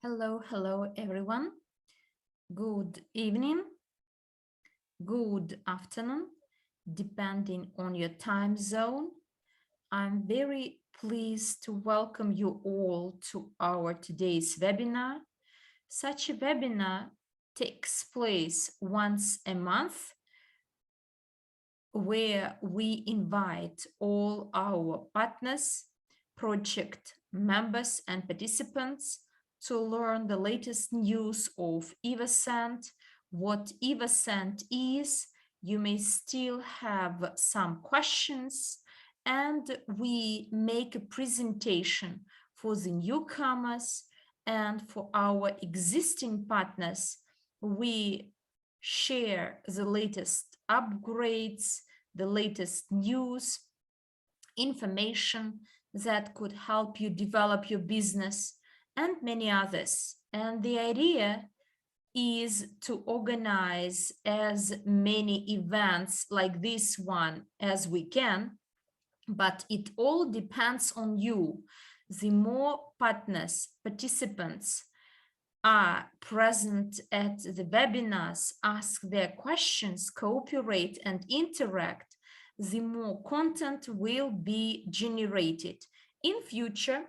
Hello everyone. Good evening, good afternoon, depending on your time zone. I'm very pleased to welcome you all to our today's webinar. Such a webinar takes place once a month where we invite all our partners, project members and participants to learn the latest news of EvoScent, what EvoScent is. You may still have some questions, and we make a presentation for the newcomers and for our existing partners. We share the latest upgrades, the latest news, information that could help you develop your business, and many others. And the idea is to organize as many events like this one as we can, but it all depends on you. The more partners, participants are present at the webinars, ask their questions, cooperate and interact, the more content will be generated. In future,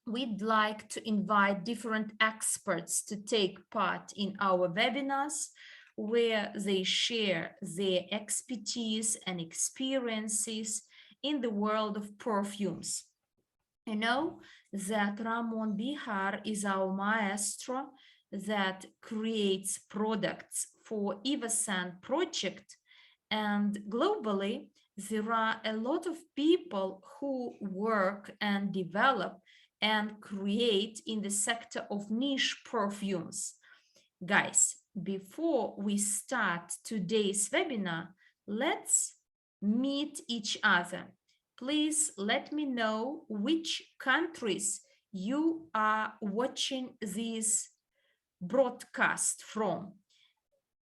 we'd like to invite different experts to take part in our webinars where they share their expertise and experiences in the world of perfumes. You know that Ramon Bihar is our maestro that creates products for EvoScent project, and globally there are a lot of people who work and develop and create in the sector of niche perfumes. Guys, before we start today's webinar, let's meet each other. Please let me know which countries you are watching this broadcast from.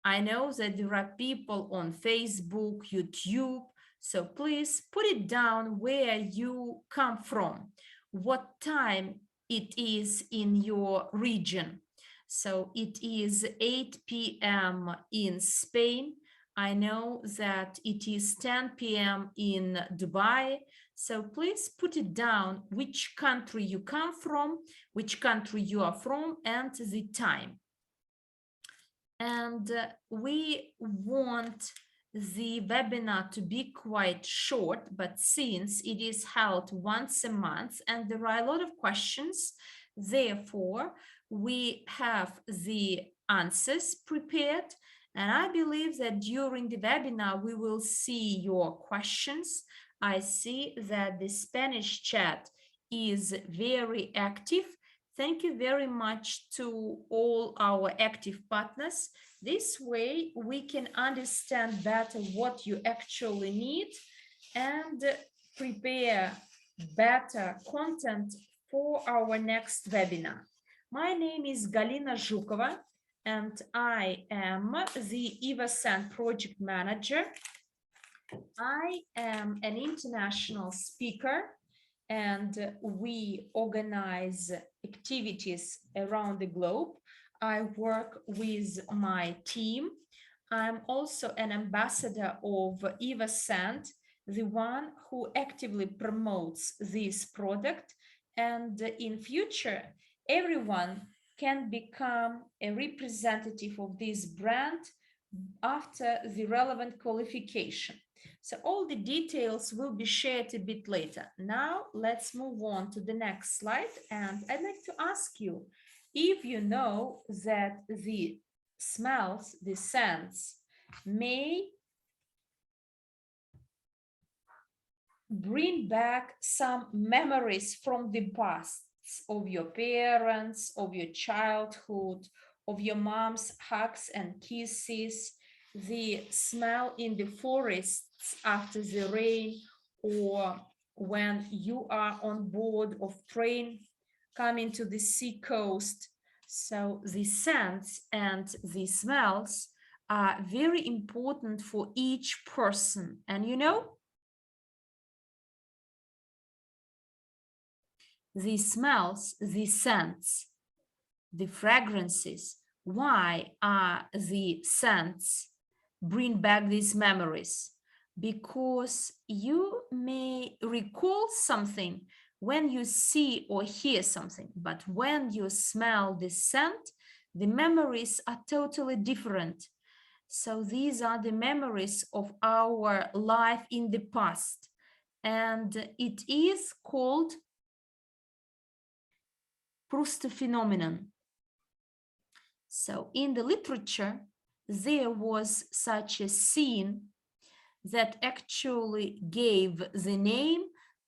I know that there are people on Facebook, YouTube, so please put it down where you come from, what time it is in your region. So it is 8 p.m. in Spain. I know that it is 10 p.m. in Dubai. So please put it down which country you come from, which country you are from, and the time. And we want the webinar to be quite short, but since it is held once a month and there are a lot of questions, therefore we have the answers prepared. And I believe that during the webinar, we will see your questions. I see that the Spanish chat is very active. Thank you very much to all our active partners. This way we can understand better what you actually need and prepare better content for our next webinar. My name is Galina Zhukova, and I am the EvoScent project manager. I am an international speaker, and we organize activities around the globe. I work with my team. I'm also an ambassador of EvoScent, the one who actively promotes this product. And in future, everyone can become a representative of this brand after the relevant qualification. So all the details will be shared a bit later. Now let's move on to the next slide. And I'd like to ask you if you know that the smells, the scents may bring back some memories from the past of your parents, of your childhood, of your mom's hugs and kisses, the smell in the forests after the rain, or when you are on board of train coming to the sea coast. So the scents and the smells are very important for each person. And you know, the smells, the scents the fragrances. Why are the scents bring back these memories? Because you may recall something when you see or hear something, but when you smell the scent, the memories are totally different. So these are the memories of our life in the past. And it is called Proust phenomenon. So in the literature, there was such a scene that actually gave the name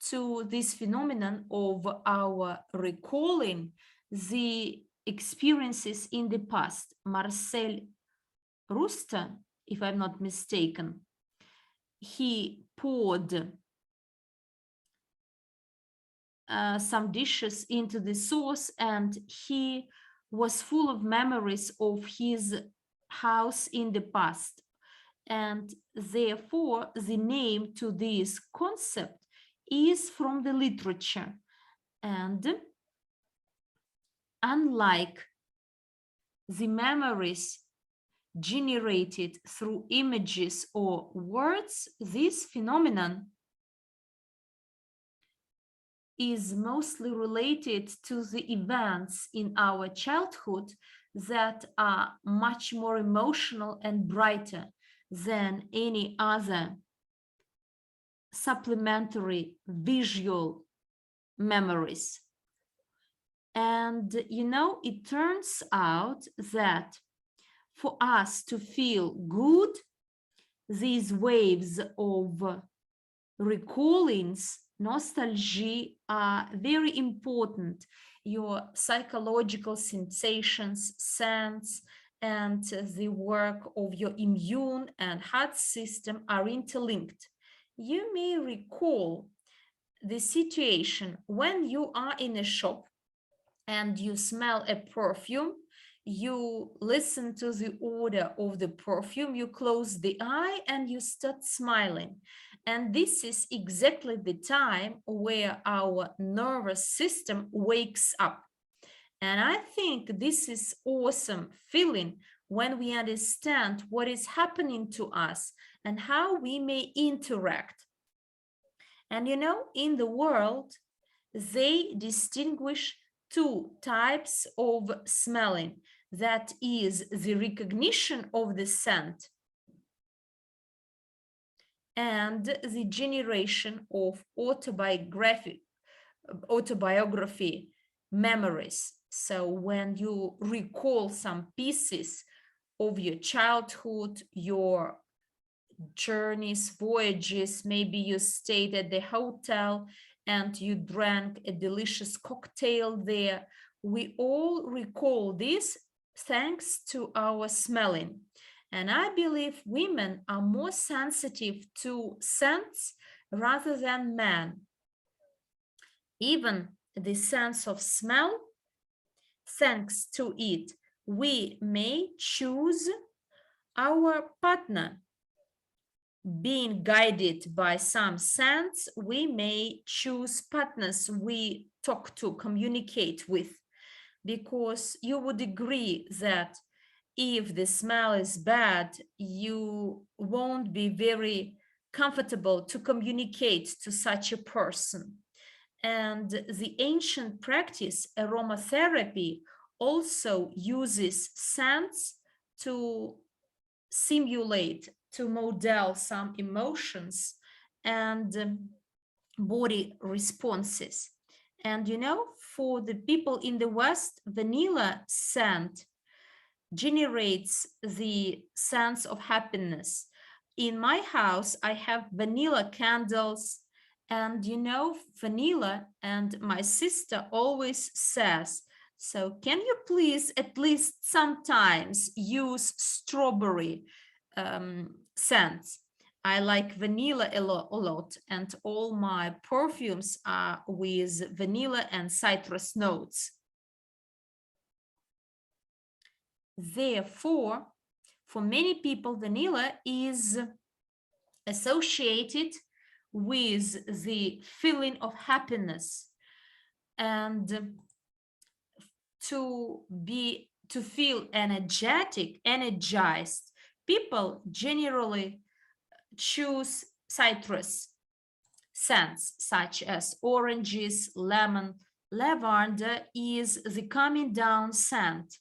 to this phenomenon of our recalling the experiences in the past. Marcel Proust, if I'm not mistaken, he poured some dishes into the sauce, and he was full of memories of his house in the past. And therefore, the name to this concept is from the literature. And unlike the memories generated through images or words, this phenomenon is mostly related to the events in our childhood that are much more emotional and brighter than any other supplementary visual memories. And you know, it turns out that for us to feel good, these waves of recallings, nostalgia, are very important. Your psychological sensations, sense, and the work of your immune and heart system are interlinked. You may recall the situation when you are in a shop and you smell a perfume, you listen to the odor of the perfume, you close the eye and you start smiling. And this is exactly the time where our nervous system wakes up. And I think this is awesome feeling when we understand what is happening to us and how we may interact. And you know, in the world, they distinguish two types of smelling. That is the recognition of the scent and the generation of autobiography memories. So when you recall some pieces of your childhood, your journeys, voyages, maybe you stayed at the hotel and you drank a delicious cocktail there. We all recall this thanks to our smelling. And I believe women are more sensitive to scents rather than men. Even the sense of smell, thanks to it, we may choose our partner. Being guided by some scents, we may choose partners we talk to, communicate with, because you would agree that if the smell is bad, you won't be very comfortable to communicate to such a person. And the ancient practice, aromatherapy, also uses scents to simulate, to model some emotions and body responses. And you know, for the people in the West, vanilla scent generates the sense of happiness. In my house, I have vanilla candles, and you know, vanilla, and my sister always says, so can you please at least sometimes use strawberry scents? I like vanilla a lot, and all my perfumes are with vanilla and citrus notes. Therefore, for many people, vanilla is associated with the feeling of happiness. And to feel energized, people generally choose citrus scents such as oranges, lemon. Lavender is the calming down scent.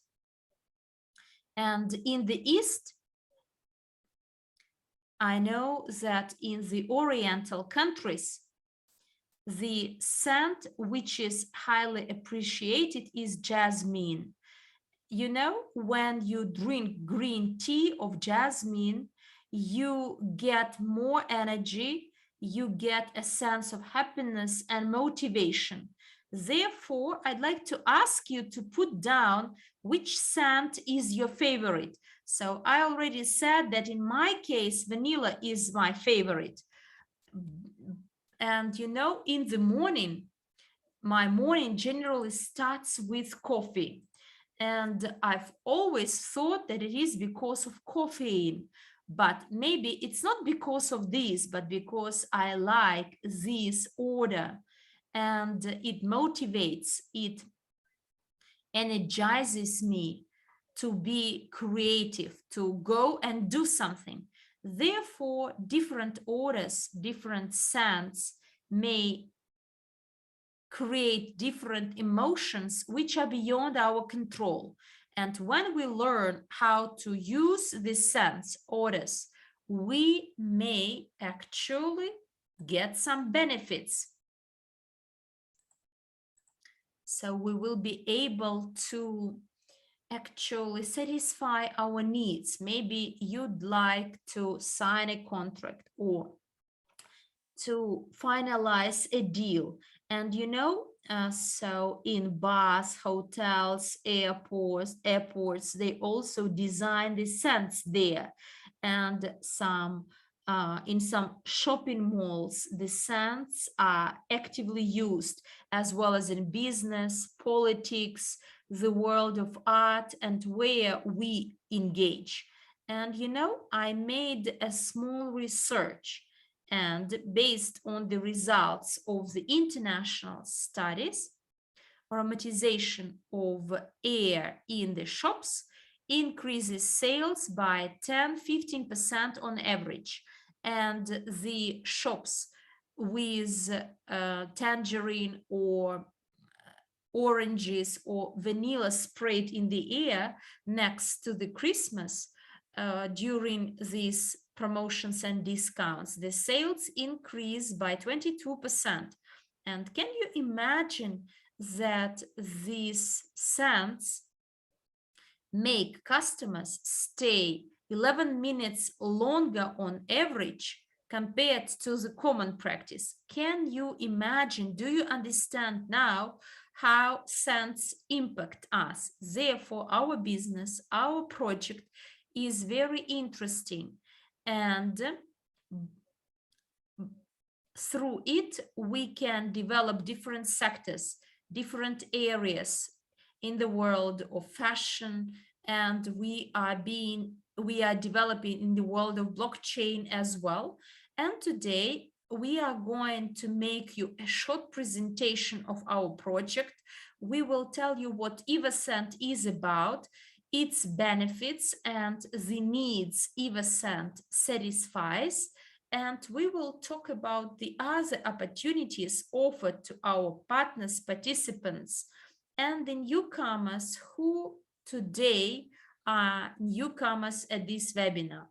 And in the East, I know that in the Oriental countries, the scent which is highly appreciated is jasmine. You know, when you drink green tea of jasmine, you get more energy, you get a sense of happiness and motivation. Therefore, I'd like to ask you to put down which scent is your favorite. So I already said that in my case, vanilla is my favorite. And you know, in the morning, my morning generally starts with coffee. And I've always thought that it is because of caffeine, but maybe it's not because of this, but because I like this order, and it motivates, it energizes me to be creative, to go and do something. Therefore, different orders, different scents may create different emotions which are beyond our control. And when we learn how to use these sense orders, we may actually get some benefits. So we will be able to actually satisfy our needs. Maybe you'd like to sign a contract or to finalize a deal. And you know, so in bars, hotels, airports, they also design the scents there. And in some shopping malls, the scents are actively used, as well as in business, politics, the world of art, and where we engage. And you know, I made a small research, and based on the results of the international studies, aromatization of air in the shops increases sales by 10-15% on average. And the shops with tangerine or oranges or vanilla sprayed in the air next to the Christmas during these promotions and discounts, the sales increase by 22%. And can you imagine that these scents make customers stay 11 minutes longer on average compared to the common practice? Can you imagine? Do you understand now how scents impact us? Therefore, our business, our project is very interesting, and through it we can develop different sectors, different areas in the world of fashion, and we are developing in the world of blockchain as well. And today we are going to make you a short presentation of our project. We will tell you what EvoScent is about, its benefits, and the needs EvoScent satisfies. And we will talk about the other opportunities offered to our partners, participants, and the newcomers who today are newcomers at this webinar.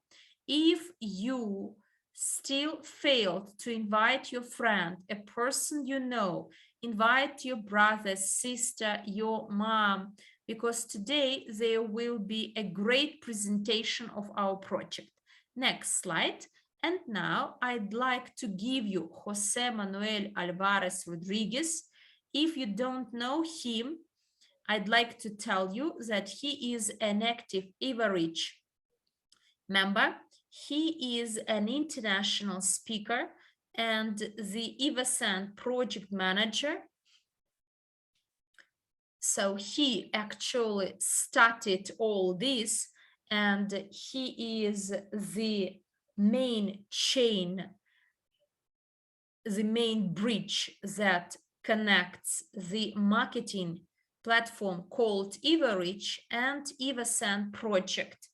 If you still failed to invite your friend, a person you know, invite your brother, sister, your mom, because today there will be a great presentation of our project. Next slide. And now I'd like to give you José Manuel Álvarez Rodríguez. If you don't know him, I'd like to tell you that he is an active Evorich member. He is an international speaker and the EvoScent project manager. So he actually started all this, and he is the main chain, the main bridge that connects the marketing platform called Evorich and EvoScent project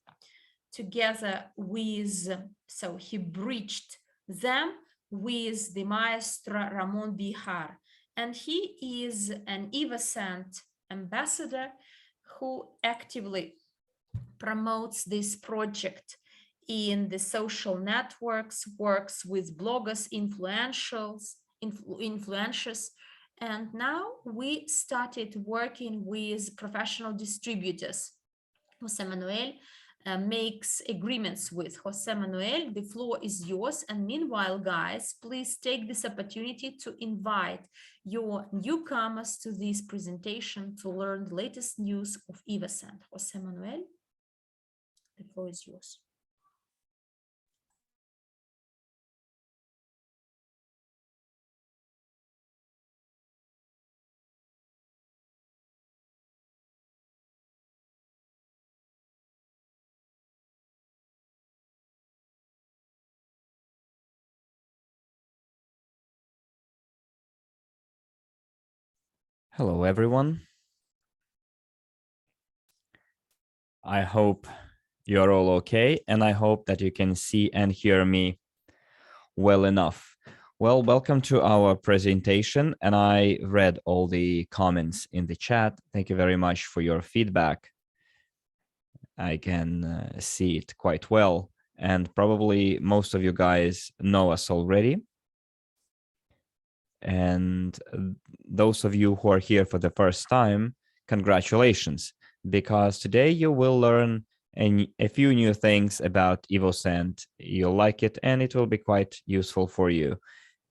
together with, so he bridged them with the maestro Ramon Bihar. And he is an EvoScent ambassador who actively promotes this project in the social networks, works with bloggers, influencers, and now we started working with professional distributors. José Manuel makes agreements with José Manuel. The floor is yours. And meanwhile, guys, please take this opportunity to invite your newcomers to this presentation to learn the latest news of EvoScent. José Manuel, the floor is yours. Hello, everyone. I hope you're all okay, and I hope that you can see and hear me well enough. Well, welcome to our presentation, and I read all the comments in the chat. Thank you very much for your feedback. I can see it quite well, and probably most of you guys know us already. And those of you who are here for the first time, congratulations, because today you will learn a few new things about EvoScent. You'll like it, and it will be quite useful for you.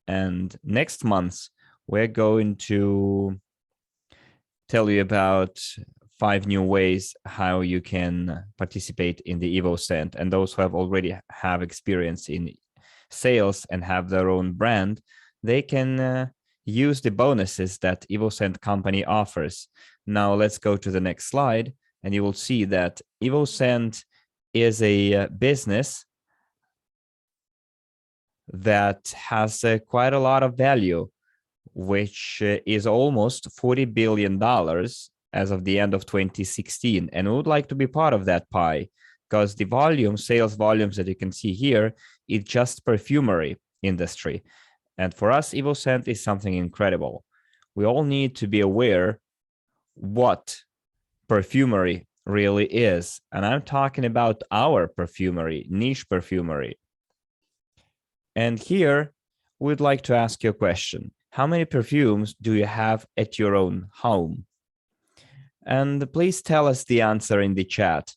And next month, we're going to tell you about 5 new ways how you can participate in the EvoScent. And those who have already have experience in sales and have their own brand, they can use the bonuses that EvoScent company offers. Now let's go to the next slide, and you will see that EvoScent is a business that has quite a lot of value, which is almost $40 billion as of the end of 2016. And we would like to be part of that pie, because the volume, sales volumes that you can see here, is just perfumery industry. And for us, EvoScent is something incredible. We all need to be aware what perfumery really is. And I'm talking about our perfumery, niche perfumery. And here, we'd like to ask you a question. How many perfumes do you have at your own home? And please tell us the answer in the chat.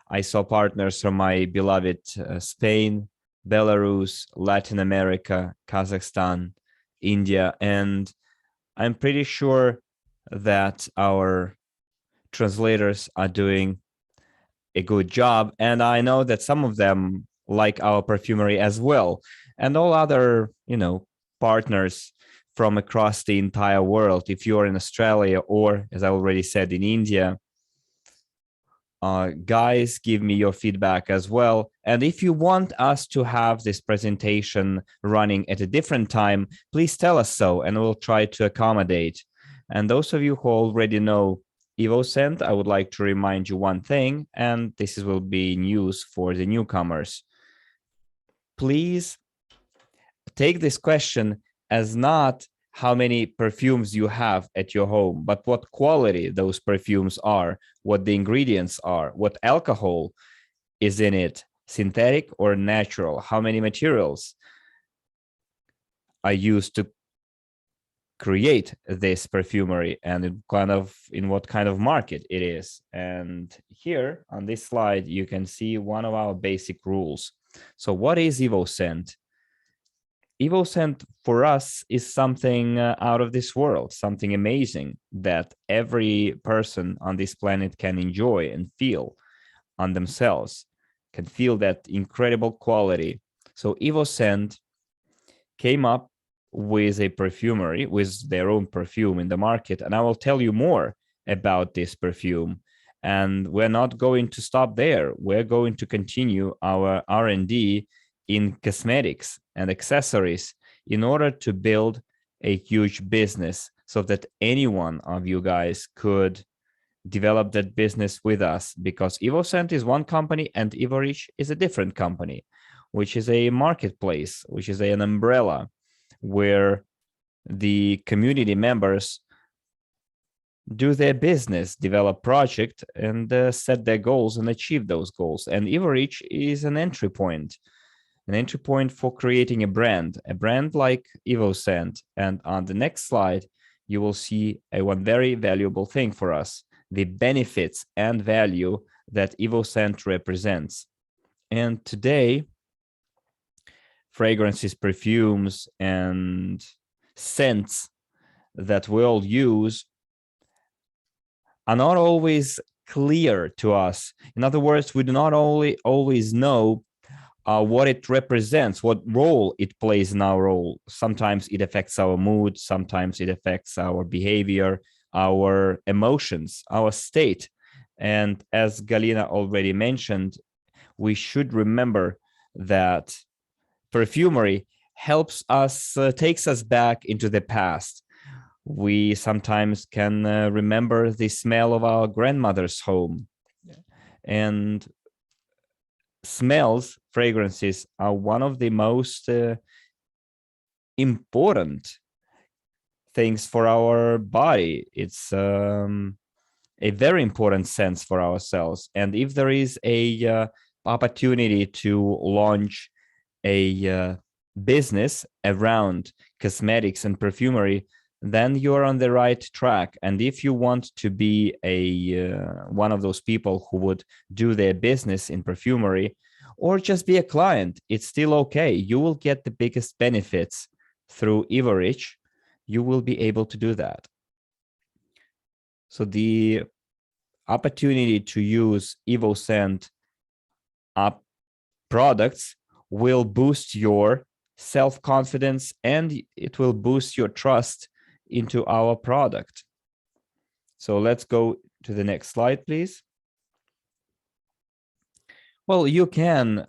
I saw partners from my beloved Spain, Belarus, Latin America, Kazakhstan, India, and I'm pretty sure that our translators are doing a good job. And I know that some of them like our perfumery as well. And all other, partners from across the entire world. If you're in Australia or, as I already said, in India, guys, give me your feedback as well. And if you want us to have this presentation running at a different time, please tell us so, and we'll try to accommodate. And those of you who already know EvoScent, I would like to remind you one thing, and this will be news for the newcomers. Please take this question as not how many perfumes you have at your home, but what quality those perfumes are, what the ingredients are, what alcohol is in it, synthetic or natural, how many materials are used to create this perfumery, and in what kind of market it is. And here on this slide, you can see one of our basic rules. So what is EvoScent? EvoScent for us is something out of this world, something amazing that every person on this planet can enjoy and feel on themselves, can feel that incredible quality. So EvoScent came up with a perfumery, with their own perfume in the market, and I will tell you more about this perfume. And we're not going to stop there. We're going to continue our R&D in cosmetics and accessories in order to build a huge business so that any one of you guys could develop that business with us, because EvoScent is one company and Evorich is a different company, which is a marketplace, which is an umbrella where the community members do their business, develop project, and set their goals and achieve those goals. And Evorich is an entry point for creating a brand like EvoScent. And on the next slide, you will see one very valuable thing for us: the benefits and value that EvoScent represents. And today, fragrances, perfumes, and scents that we all use are not always clear to us. In other words, we do not always know what it represents, what role it plays in our role. Sometimes it affects our mood, sometimes it affects our behavior, our emotions, our state. And as Galina already mentioned, we should remember that perfumery helps us, takes us back into the past. We sometimes can remember the smell of our grandmother's home. And smells, fragrances are one of the most important things for our body. It's a very important sense for ourselves. And if there is a opportunity to launch a business around cosmetics and perfumery, then you're on the right track. And if you want to be one of those people who would do their business in perfumery, or just be a client, it's still okay. You will get the biggest benefits through Evorich. You will be able to do that. So the opportunity to use EvoScent products will boost your self-confidence, and it will boost your trust into our product. So let's go to the next slide, please. Well, you can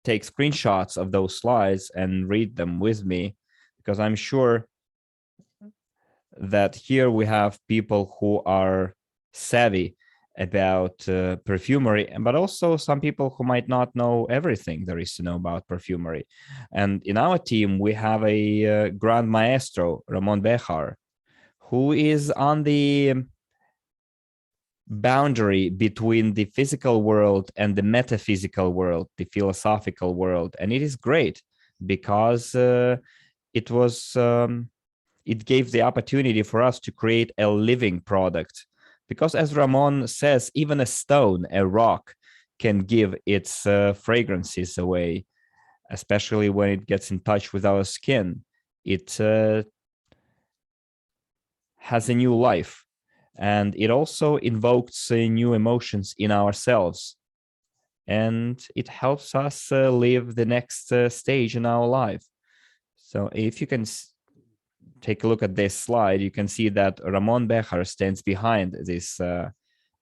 take screenshots of those slides and read them with me, because I'm sure that here we have people who are savvy about perfumery, but also some people who might not know everything there is to know about perfumery. And in our team, we have a Grand Maestro, Ramon Bejar, who is on the boundary between the physical world and the metaphysical world, the philosophical world. And it is great because it gave the opportunity for us to create a living product. Because as Ramon says, even a stone, a rock, can give its fragrances away, especially when it gets in touch with our skin. It has a new life, and it also invokes new emotions in ourselves. And it helps us live the next stage in our life. So if you can take a look at this slide, you can see that Ramon Bejar stands behind this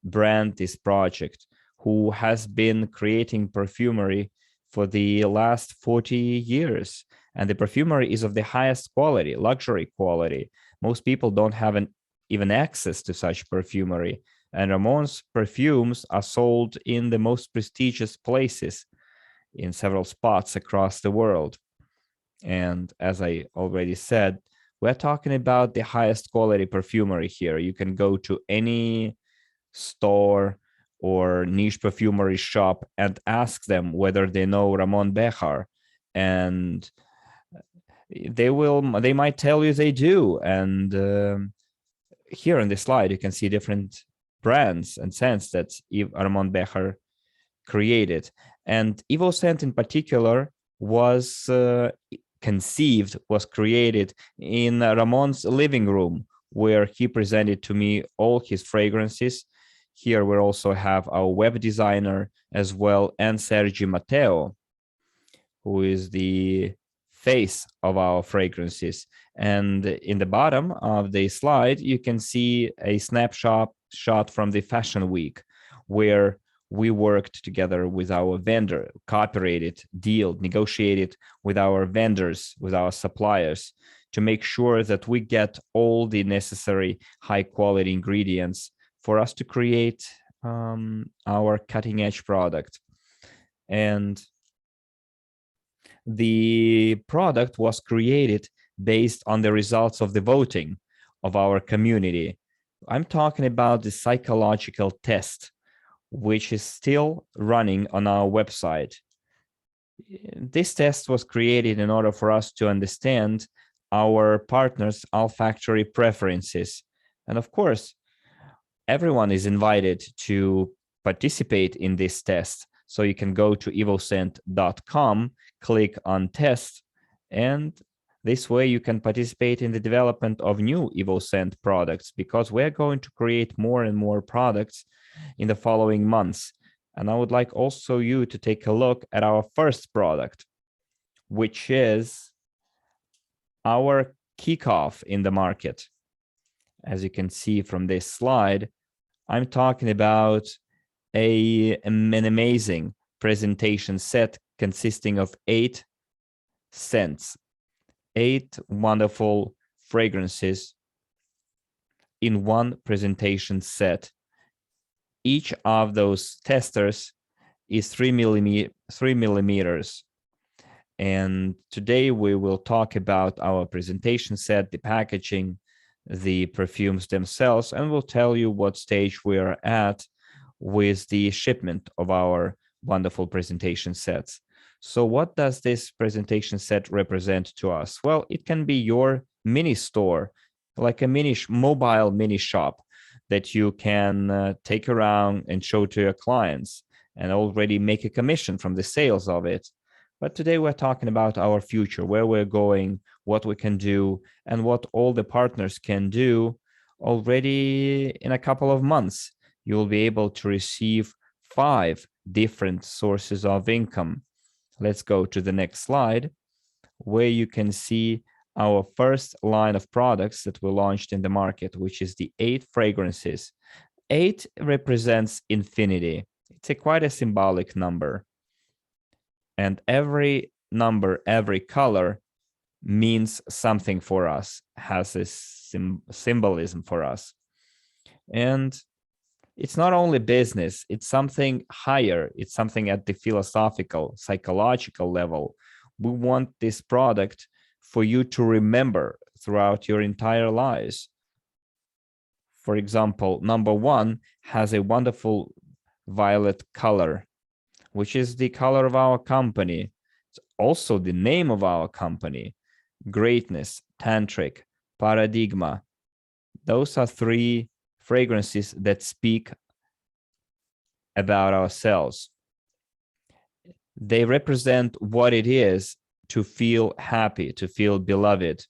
brand, this project, who has been creating perfumery for the last 40 years. And the perfumery is of the highest quality, luxury quality. Most people don't have even access to such perfumery. And Ramon's perfumes are sold in the most prestigious places in several spots across the world. And as I already said, we're talking about the highest quality perfumery here. You can go to any store or niche perfumery shop and ask them whether they know Ramon Bejar, and they might tell you they do. And here on this slide, you can see different brands and scents that Ramon Bejar created. And EvoScent in particular was created in Ramon's living room, where he presented to me all his fragrances. Here we also have our web designer as well, and Sergi Matteo, who is the face of our fragrances. And in the bottom of the slide, you can see a snapshot from the Fashion Week, where we worked together with our vendor, cooperated, negotiated with our vendors, with our suppliers, to make sure that we get all the necessary high quality ingredients for us to create our cutting edge product. And the product was created based on the results of the voting of our community. I'm talking about the psychological test, which is still running on our website. This test was created in order for us to understand our partners' olfactory preferences. And of course, everyone is invited to participate in this test. So you can go to EvoScent.com, click on test, and this way you can participate in the development of new EvoScent products, because we're going to create more and more products in the following months. And I would like also you to take a look at our first product, which is our kickoff in the market. As you can see from this slide, I'm talking about an amazing presentation set consisting of 8 scents, 8 wonderful fragrances in one presentation set. Each of those testers is 3 millimeters. And today we will talk about our presentation set, the packaging, the perfumes themselves, and we'll tell you what stage we are at with the shipment of our wonderful presentation sets. So what does this presentation set represent to us? Well, it can be your mini store, like a mobile mini shop that you can take around and show to your clients and already make a commission from the sales of it. But today we're talking about our future, where we're going, what we can do, and what all the partners can do. Already in a couple of months, you'll be able to receive 5 different sources of income. Let's go to the next slide, where you can see our first line of products that we launched in the market, which is the 8 fragrances. 8 represents infinity. It's quite a symbolic number. And every number, every color means something for us, has this symbolism for us. And it's not only business, it's something higher. It's something at the philosophical, psychological level. We want this product for you to remember throughout your entire lives. For example, number 1 has a wonderful violet color, which is the color of our company. It's also the name of our company: greatness, tantric, paradigma. Those are 3 fragrances that speak about ourselves. They represent what it is to feel happy, to feel beloved,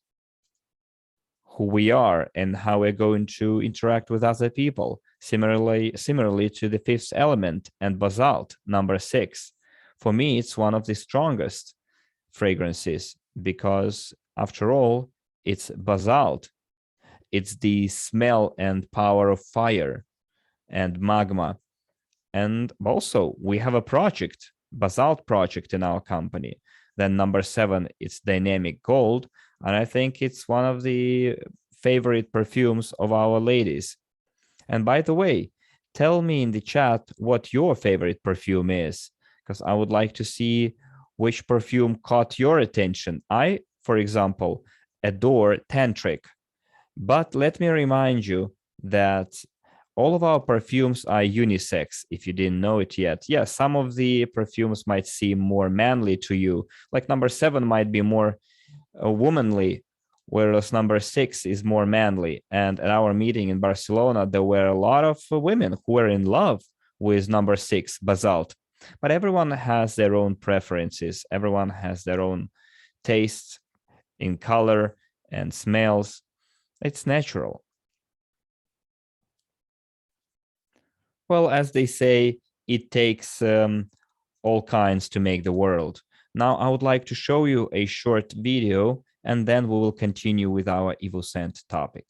who we are and how we're going to interact with other people. Similarly to the 5th element and basalt, number 6. For me, it's one of the strongest fragrances because, after all, it's basalt. It's the smell and power of fire and magma. And also, we have a project, basalt project in our company. Then number 7, it's dynamic gold. And I think it's one of the favorite perfumes of our ladies. And by the way, tell me in the chat what your favorite perfume is, because I would like to see which perfume caught your attention. I, for example, adore tantric. But let me remind you that all of our perfumes are unisex, if you didn't know it yet. Yes, some of the perfumes might seem more manly to you, like number 7 might be more womanly, whereas number 6 is more manly. And at our meeting in Barcelona, there were a lot of women who were in love with number 6, basalt. But everyone has their own preferences. Everyone has their own tastes in color and smells. It's natural. Well, as they say, it takes all kinds to make the world. Now, I would like to show you a short video, and then we will continue with our EvoScent topic.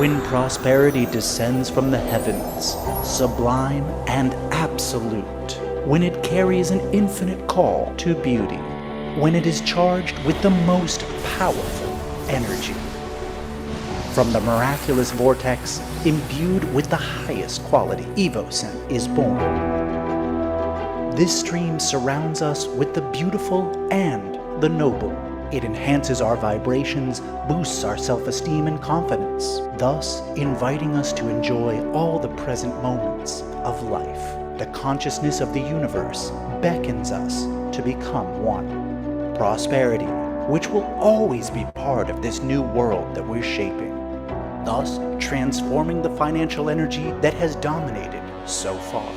when prosperity descends from the heavens, sublime and absolute, when it carries an infinite call to beauty, when it is charged with the most powerful energy. From the miraculous vortex, imbued with the highest quality, EvoScent is born. This stream surrounds us with the beautiful and the noble. It enhances our vibrations, boosts our self-esteem and confidence, thus inviting us to enjoy all the present moments of life. The consciousness of the universe beckons us to become one. Prosperity, which will always be part of this new world that we're shaping, thus transforming the financial energy that has dominated so far.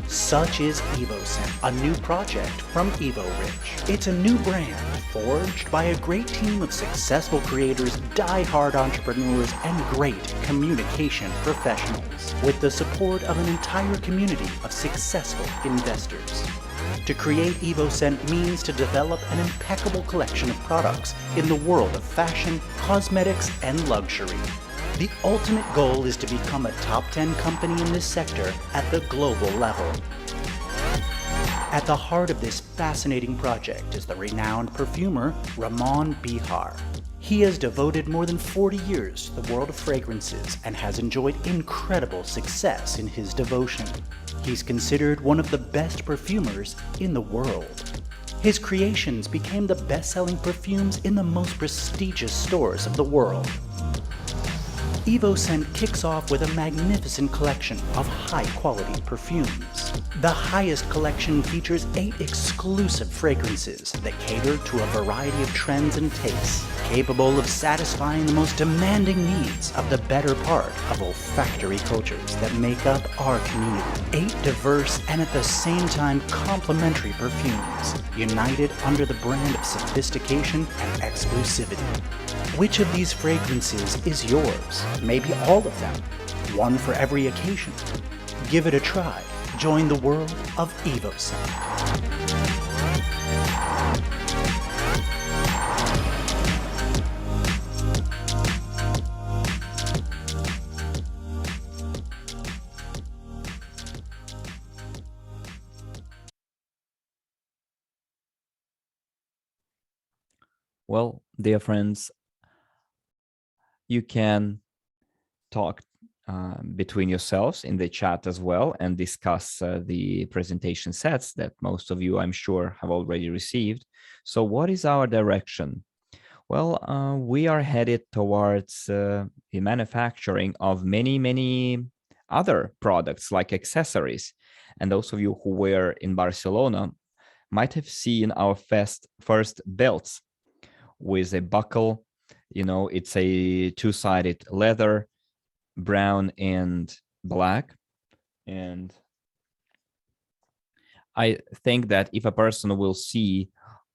Such is EvoScent, a new project from Evorich. It's a new brand forged by a great team of successful creators, die-hard entrepreneurs, and great communication professionals, with the support of an entire community of successful investors. To create EvoScent means to develop an impeccable collection of products in the world of fashion, cosmetics, and luxury. The ultimate goal is to become a top 10 company in this sector at the global level. At the heart of this fascinating project is the renowned perfumer Ramon Bihar. He has devoted more than 40 years to the world of fragrances and has enjoyed incredible success in his devotion. He's considered one of the best perfumers in the world. His creations became the best-selling perfumes in the most prestigious stores of the world. EvoScent kicks off with a magnificent collection of high-quality perfumes. The highest collection features 8 exclusive fragrances that cater to a variety of trends and tastes, capable of satisfying the most demanding needs of the better part of olfactory cultures that make up our community. 8 diverse and at the same time complementary perfumes, united under the brand of sophistication and exclusivity. Which of these fragrances is yours? Maybe all of them. One for every occasion. Give it a try. Join the world of EvoScent. Well, dear friends, you can talk between yourselves in the chat as well and discuss the presentation sets that most of you, I'm sure, have already received. So what is our direction? Well, we are headed towards the manufacturing of many other products like accessories. And those of you who were in Barcelona might have seen our first belts with a buckle. You know, it's a two-sided leather, brown and black. And I think that if a person will see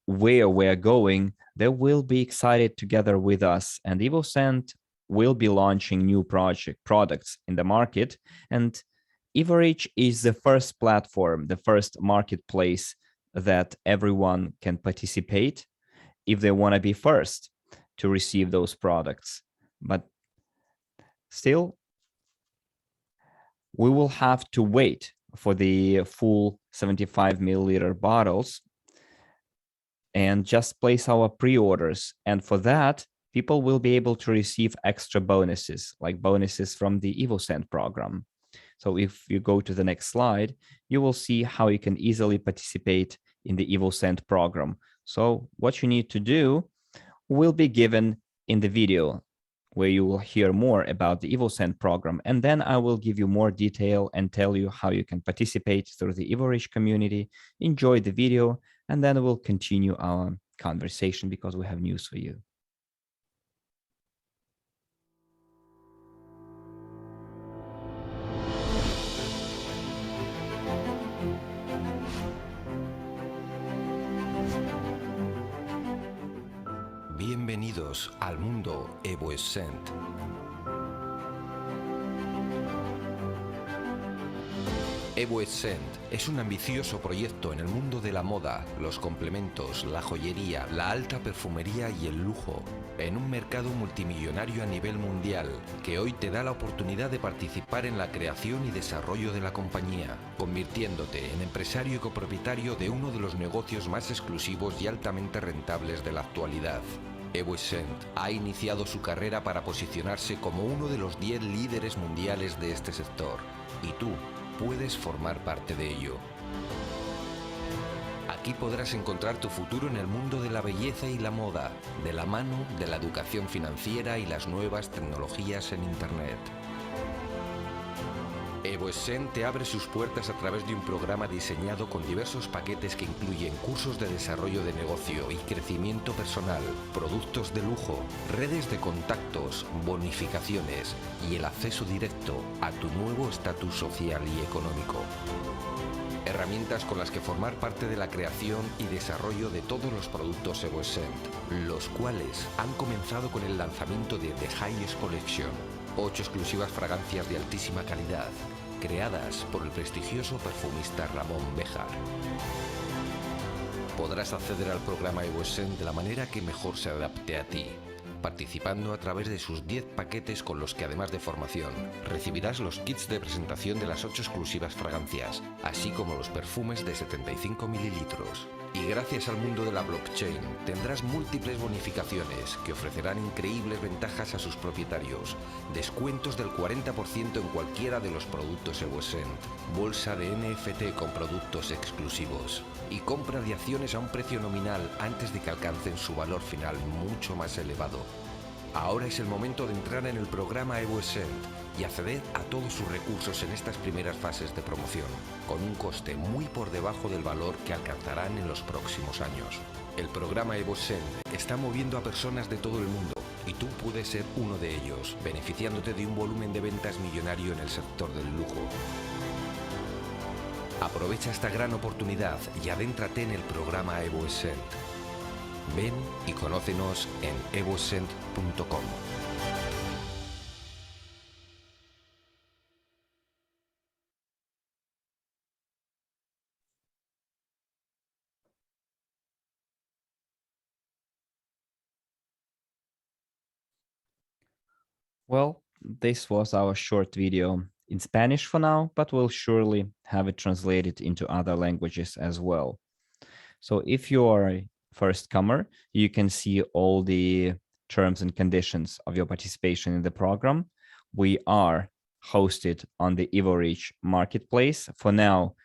where we're going, they will be excited together with us. And EvoScent will be launching new products in the market. And Evorich is the first platform, the first marketplace that everyone can participate if they want to be first to receive those products. But still, we will have to wait for the full 75 milliliter bottles and just place our pre-orders. And for that, people will be able to receive extra bonuses, like bonuses from the EvoScent program. So if you go to the next slide, you will see how you can easily participate in the EvoScent program. So what you need to do will be given in the video, where you will hear more about the EvoScent program. And then I will give you more detail and tell you how you can participate through the Evorich community. Enjoy the video, and then we'll continue our conversation because we have news for you. Bienvenidos al mundo EvoScent. EvoScent es un ambicioso proyecto en el mundo de la moda, los complementos, la joyería, la alta perfumería y el lujo, en un mercado multimillonario a nivel mundial, que hoy te da la oportunidad de participar en la creación y desarrollo de la compañía, convirtiéndote en empresario y copropietario de uno de los negocios más exclusivos y altamente rentables de la actualidad. EvoScent ha iniciado su carrera para posicionarse como uno de los 10 líderes mundiales de este sector, y tú puedes formar parte de ello. Aquí podrás encontrar tu futuro en el mundo de la belleza y la moda, de la mano de la educación financiera y las nuevas tecnologías en Internet. EvoScent te abre sus puertas a través de un programa diseñado con diversos paquetes que incluyen cursos de desarrollo de negocio y crecimiento personal, productos de lujo, redes de contactos, bonificaciones y el acceso directo a tu nuevo estatus social y económico. Herramientas con las que formar parte de la creación y desarrollo de todos los productos EvoScent, los cuales han comenzado con el lanzamiento de The Highest Collection, 8 exclusivas fragancias de altísima calidad, creadas por el prestigioso perfumista Ramón Béjar. Podrás acceder al programa EvoScent de la manera que mejor se adapte a ti, participando a través de sus 10 paquetes con los que, además de formación, recibirás los kits de presentación de las 8 exclusivas fragancias, así como los perfumes de 75 mililitros. Y gracias al mundo de la blockchain, tendrás múltiples bonificaciones que ofrecerán increíbles ventajas a sus propietarios, descuentos del 40% en cualquiera de los productos EvoScent, bolsa de NFT con productos exclusivos y compra de acciones a un precio nominal antes de que alcancen su valor final mucho más elevado. Ahora es el momento de entrar en el programa EvoScent y acceder a todos sus recursos en estas primeras fases de promoción, con un coste muy por debajo del valor que alcanzarán en los próximos años. El programa EvoScent está moviendo a personas de todo el mundo y tú puedes ser uno de ellos, beneficiándote de un volumen de ventas millonario en el sector del lujo. Aprovecha esta gran oportunidad y adéntrate en el programa EvoScent. Ven y conócenos en evoscent.com. Well, this was our short video in Spanish for now, but we'll surely have it translated into other languages as well. So if you are a first comer, you can see all the terms and conditions of your participation in the program. We are hosted on the Evorich marketplace. For now,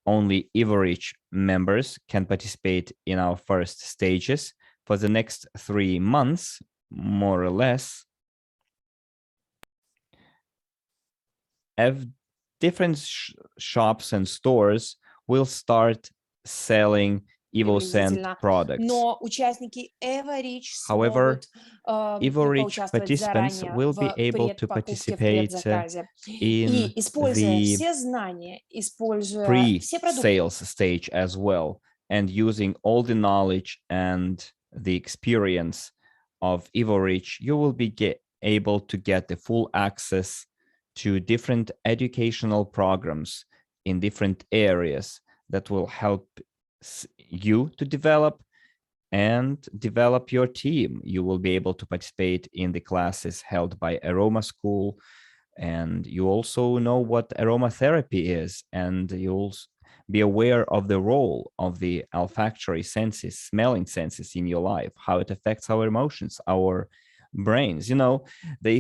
only Evorich members can participate in our first stages. For the next 3 months, more or less, different shops and stores will start selling EvoScent products. Но участники Evorich However, смогут Evorich поучаствовать participants заранее will be в able to предпокупке, в participate предзаказе. in И используя the все знания, используя все продукты, pre-sales stage as well, and using all the knowledge and the experience of Evorich, you will be able to get the full access to different educational programs in different areas that will help you to develop and develop your team. You will be able to participate in the classes held by Aroma School, and you also know what aromatherapy is, and you'll be aware of the role of the olfactory senses, smelling senses in your life, how it affects our emotions, our brains. You know,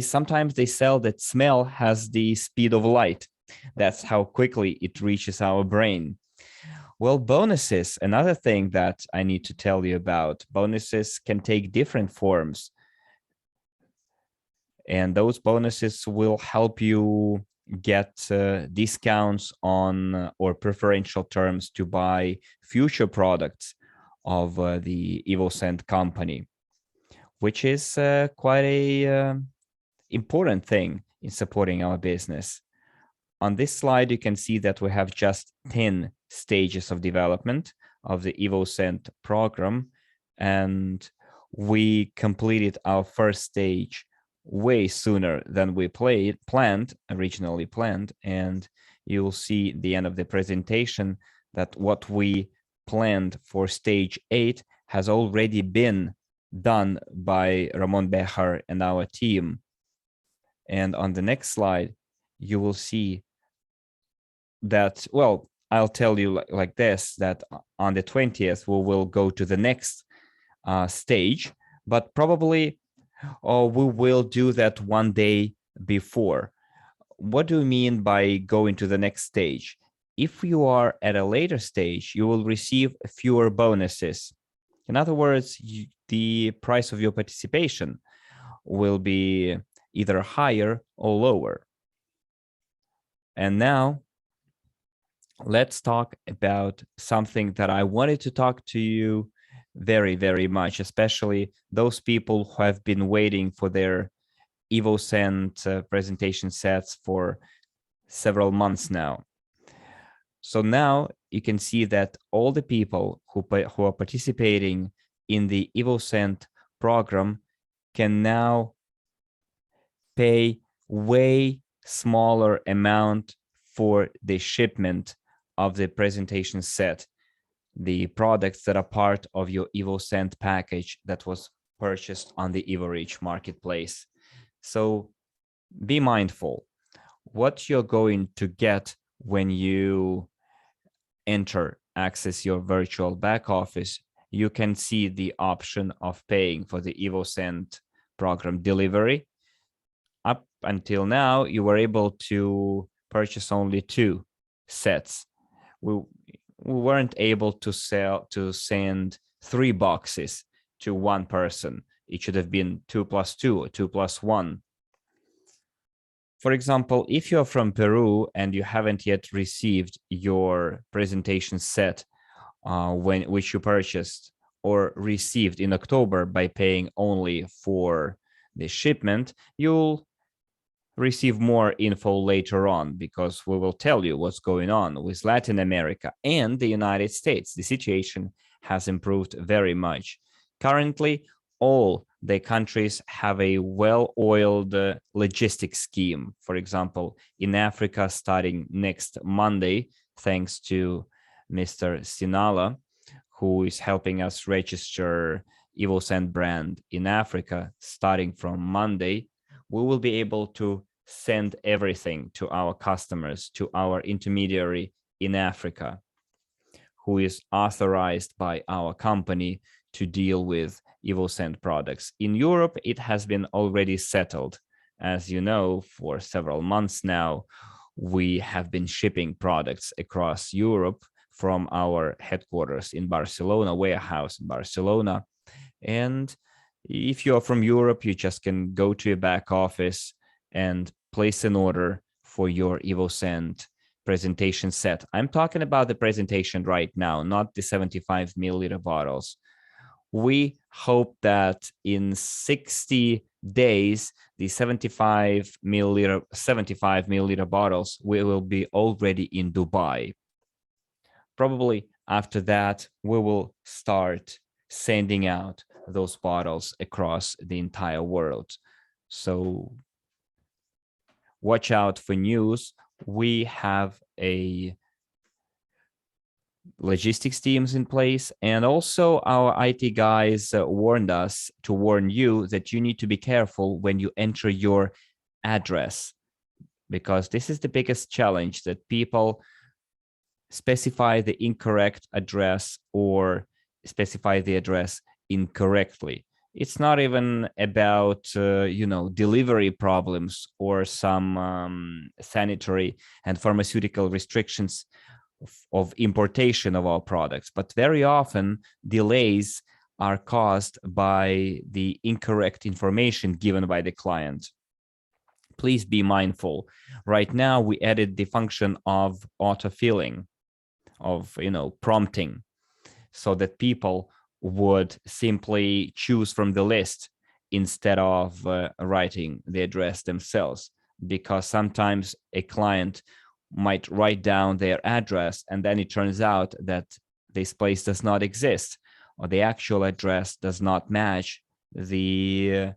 sometimes they sell that smell has the speed of light. That's how quickly it reaches our brain. Well, bonuses, another thing that I need to tell you about. Bonuses can take different forms, and those bonuses will help you get discounts on or preferential terms to buy future products of the EvoScent company, which is quite a important thing in supporting our business. On this slide, you can see that we have just 10 stages of development of the EvoScent program, and we completed our first stage way sooner than we originally planned, and you'll see at the end of the presentation that what we planned for stage 8 has already been done by Ramon Bejar and our team. And on the next slide, you will see that, well, I'll tell you like this, that on the 20th, we will go to the next stage, but probably we will do that one day before. What do you mean by going to the next stage? If you are at a later stage, you will receive fewer bonuses. In other words, the price of your participation will be either higher or lower. And now let's talk about something that I wanted to talk to you very, very much, especially those people who have been waiting for their EvoScent presentation sets for several months now. So now you can see that all the people who are participating in the EvoScent program can now pay way smaller amount for the shipment of the presentation set, the products that are part of your EvoScent package that was purchased on the Evorich marketplace. So be mindful what you're going to get when you access your virtual back office. You can see the option of paying for the EvoScent program delivery. Up until now, you were able to purchase only 2 sets. We weren't able to send 3 boxes to one person. It should have been 2 plus 2 or 2 plus 1. For example, if you're from Peru and you haven't yet received your presentation set which you purchased or received in October by paying only for the shipment, you'll receive more info later on, because we will tell you what's going on with Latin America and the United States. The situation has improved very much. Currently, all the countries have a well-oiled logistics scheme. For example, in Africa, starting next Monday, thanks to Mr. Sinala, who is helping us register EvoScent brand in Africa, starting from Monday, we will be able to send everything to our customers, to our intermediary in Africa, who is authorized by our company to deal with EvoScent products. In Europe, it has been already settled. As you know, for several months now, we have been shipping products across Europe from our headquarters in Barcelona, warehouse in Barcelona. And if you're from Europe, you just can go to your back office and place an order for your EvoScent presentation set. I'm talking about the presentation right now, not the 75 milliliter bottles. We hope that in 60 days, the 75 milliliter bottles will be already in Dubai. Probably after that, we will start sending out those bottles across the entire world. So watch out for news. We have a logistics teams in place, and also our IT guys warned us to warn you that you need to be careful when you enter your address, because this is the biggest challenge, that people specify the incorrect address or specify the address incorrectly. It's not even about delivery problems or some sanitary and pharmaceutical restrictions of importation of our products, but very often delays are caused by the incorrect information given by the client. Please be mindful. Right now, we added the function of autofilling, of prompting, so that people would simply choose from the list instead of writing the address themselves, because sometimes a client might write down their address and then it turns out that this place does not exist, or the actual address does not match the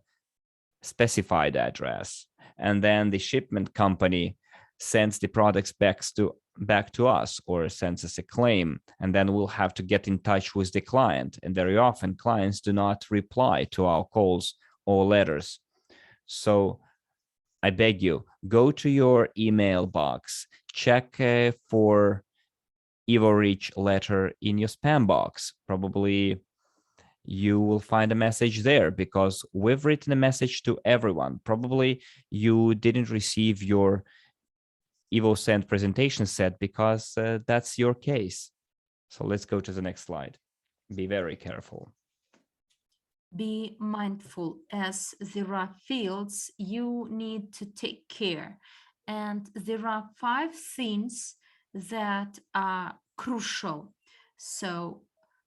specified address, and then the shipment company sends the products back to us or sends us a claim, and then we'll have to get in touch with the client. And very often clients do not reply to our calls or letters. So I beg you, go to your email box, check for Evorich letter in your spam box. Probably you will find a message there, because we've written a message to everyone. Probably you didn't receive your EvoScent presentation set because that's your case. So let's go to the next slide. Be very careful. Be mindful, as there are fields you need to take care. And there are 5 things that are crucial. So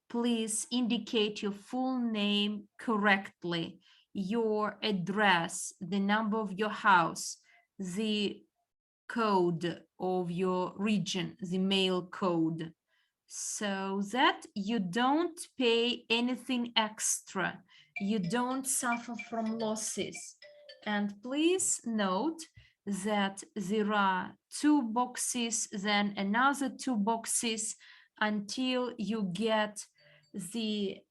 please indicate your full name correctly, your address, the number of your house, the code of your region, the mail code, so that you don't pay anything extra, you don't suffer from losses. And please note that there are 2 boxes, then another 2 boxes until you get the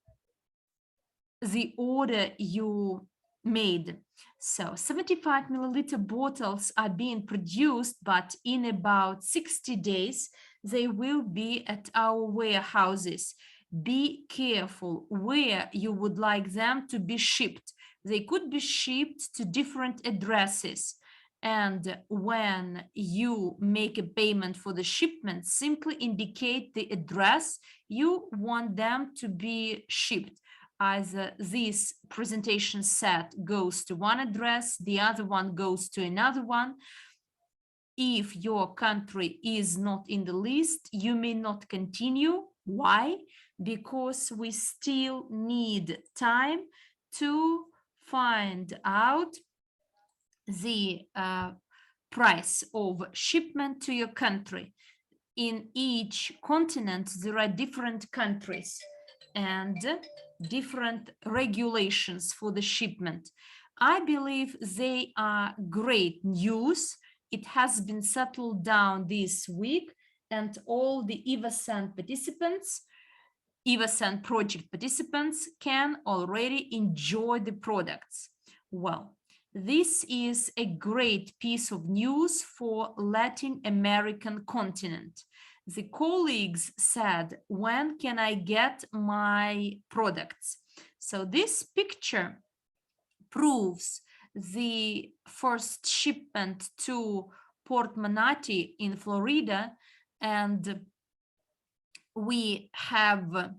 order you made. So 75 milliliter bottles are being produced, but in about 60 days, they will be at our warehouses. Be careful where you would like them to be shipped. They could be shipped to different addresses. And when you make a payment for the shipment, simply indicate the address you want them to be shipped. Either this presentation set goes to one address, the other one goes to another one. If your country is not in the list, you may not continue. Why? Because we still need time to find out the price of shipment to your country. In each continent, there are different countries and different regulations for the shipment. I believe they are great news. It has been settled down this week, and all the EvoScent participants, EvoScent project participants, can already enjoy the products. Well, this is a great piece of news for Latin American continent. The colleagues said, when can I get my products? So this picture proves the first shipment to Port Manatee in Florida, and we have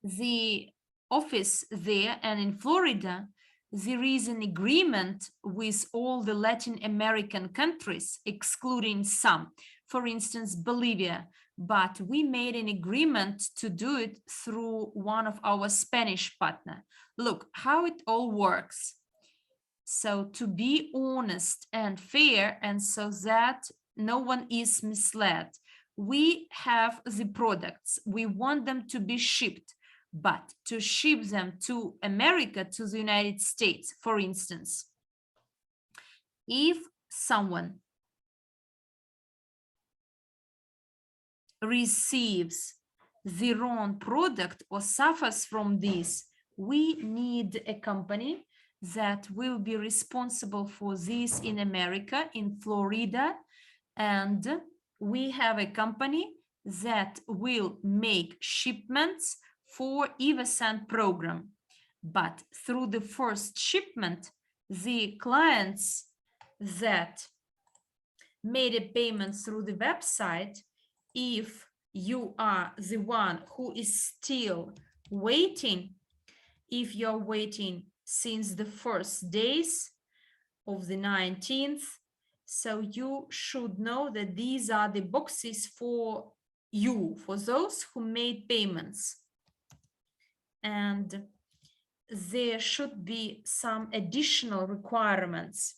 the office there. And in Florida, there is an agreement with all the Latin American countries, excluding some, for instance, Bolivia. But we made an agreement to do it through one of our Spanish partners. Look how it all works. So to be honest and fair, and so that no one is misled, we have the products. We want them to be shipped. But to ship them to America, to the United States, for instance, if someone receives the wrong product or suffers from this, we need a company that will be responsible for this in America, in Florida, and we have a company that will make shipments for EvoScent program. But through the first shipment, the clients that made a payment through the website, if you are the one who is still waiting, if you're waiting since the first days of the 19th, so you should know that these are the boxes for you, for those who made payments. And there should be some additional requirements.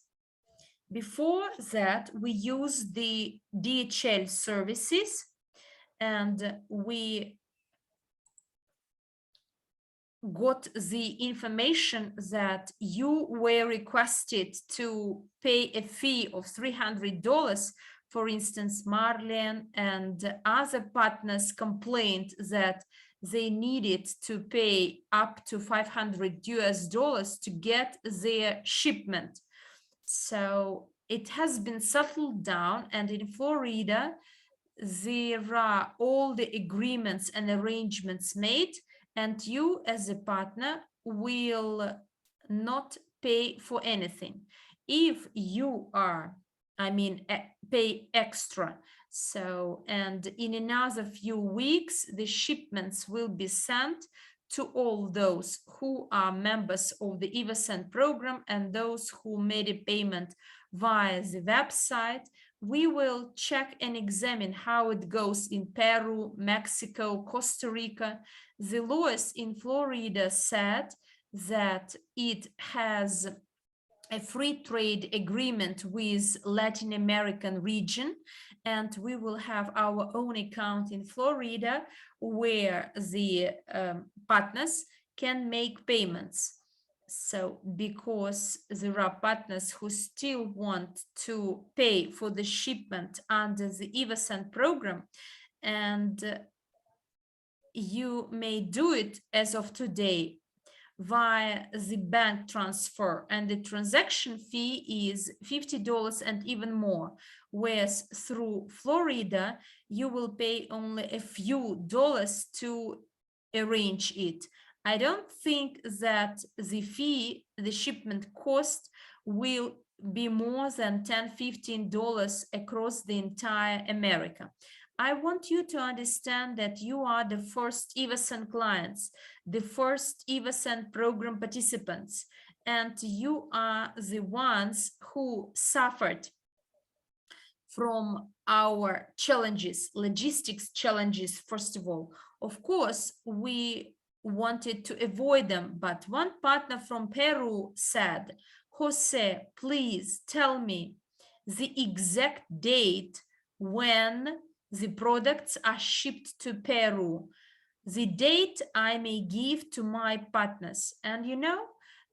Before that, we use the DHL services, and we got the information that you were requested to pay a fee of $300, for instance, Marlene and other partners complained that they needed to pay up to $500 to get their shipment. So it has been settled down, and in Florida, there are all the agreements and arrangements made, and you as a partner will not pay for anything. If you are, pay extra. So, and in another few weeks, the shipments will be sent to all those who are members of the EvoScent program and those who made a payment via the website. We will check and examine how it goes in Peru, Mexico, Costa Rica. The lawyers in Florida said that it has a free trade agreement with Latin American region, and we will have our own account in Florida where the partners can make payments. So because there are partners who still want to pay for the shipment under the EvoScent program, and you may do it as of today via the bank transfer, and the transaction fee is $50 and even more, whereas through Florida you will pay only a few dollars to arrange it. I don't think that the fee, the shipment cost, will be more than $10–15 across the entire America. I want you to understand that you are the first EvoScent clients, the first EvoScent program participants, and you are the ones who suffered from our challenges, logistics challenges, first of all. Of course, we wanted to avoid them, but one partner from Peru said, Jose, please tell me the exact date when the products are shipped to Peru, the date I may give to my partners. And you know,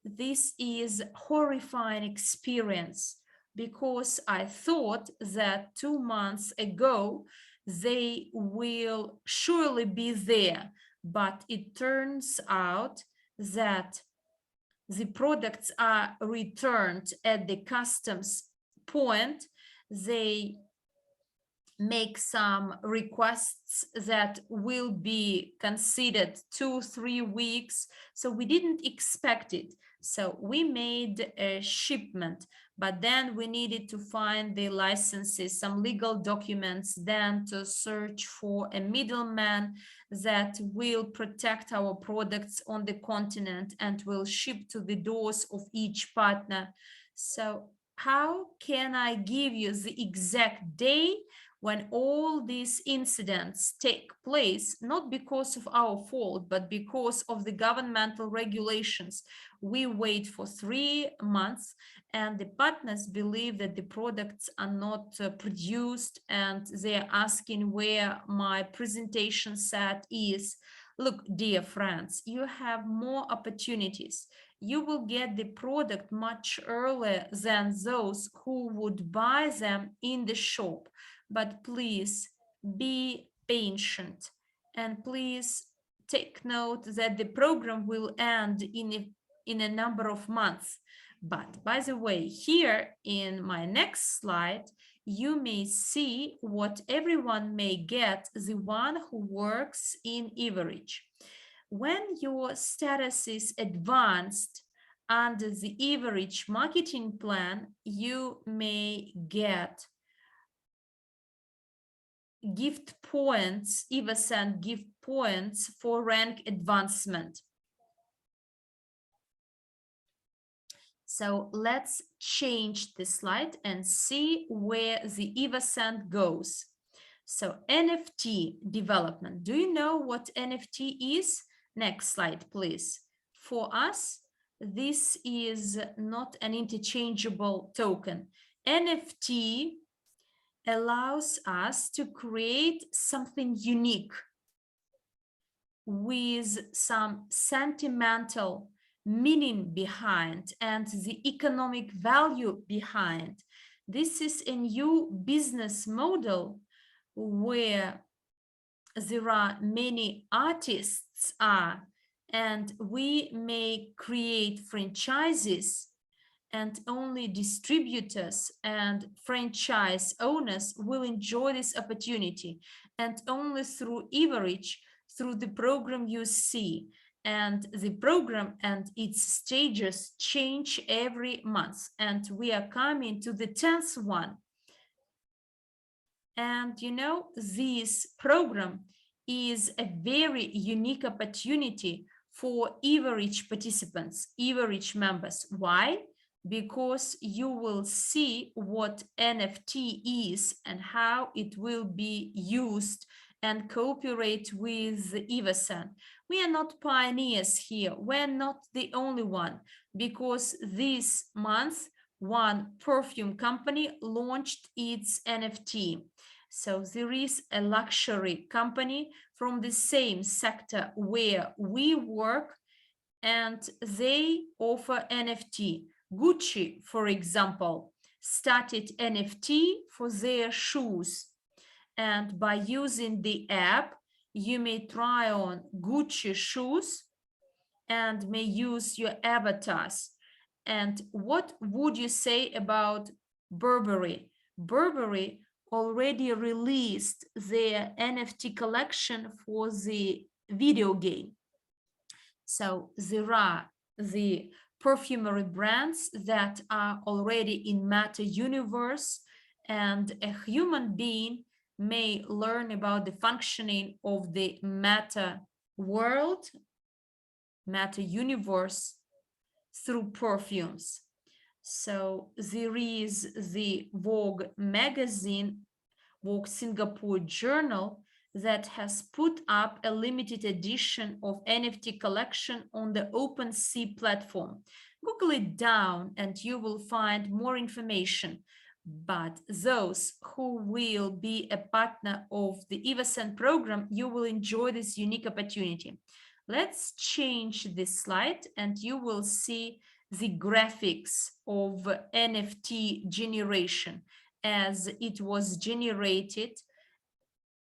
this is horrifying experience, because I thought that 2 months ago they will surely be there, but it turns out that the products are returned at the customs point. They make some requests that will be considered 2–3 weeks. So we didn't expect it. So we made a shipment, but then we needed to find the licenses, some legal documents, then to search for a middleman that will protect our products on the continent and will ship to the doors of each partner. So how can I give you the exact day when all these incidents take place, not because of our fault, but because of the governmental regulations? We wait for 3 months, and the partners believe that the products are not produced, and they're asking where my presentation set is. Look, dear friends, you have more opportunities. You will get the product much earlier than those who would buy them in the shop. But please be patient, and please take note that the program will end in a number of months. But by the way, here in my next slide, you may see what everyone may get, the one who works in Evorich. When your status is advanced under the Evorich marketing plan, you may get gift points, EvoScent gift points for rank advancement. So let's change the slide and see where the EvoScent goes. So NFT development. Do you know what NFT is? Next slide, please. For us, this is not an interchangeable token. NFT allows us to create something unique. with some sentimental meaning behind and the economic value behind. This is a new business model where there are many artists and we may create franchises, and only distributors and franchise owners will enjoy this opportunity, and only through Evorich, through the program you see. And the program and its stages change every month, and we are coming to the 10th one. And you know, this program is a very unique opportunity for Evorich participants, Evorich members. Why? Because you will see what NFT is and how it will be used and cooperate with EvoScent. We are not pioneers here. We're not the only one, because this month, one perfume company launched its NFT. So there is a luxury company from the same sector where we work, and they offer NFT. Gucci, for example, started NFT for their shoes. And by using the app, you may try on Gucci shoes and may use your avatars. And what would you say about Burberry? Burberry already released their NFT collection for the video game. So there are the perfumery brands that are already in Meta universe, and a human being may learn about the functioning of the Meta world, Meta universe, through perfumes. So there is the Vogue magazine, Vogue Singapore Journal, that has put up a limited edition of NFT collection on the OpenSea platform. Google it down and you will find more information. But those who will be a partner of the EvoScent program, you will enjoy this unique opportunity. Let's change this slide and you will see the graphics of NFT generation as it was generated,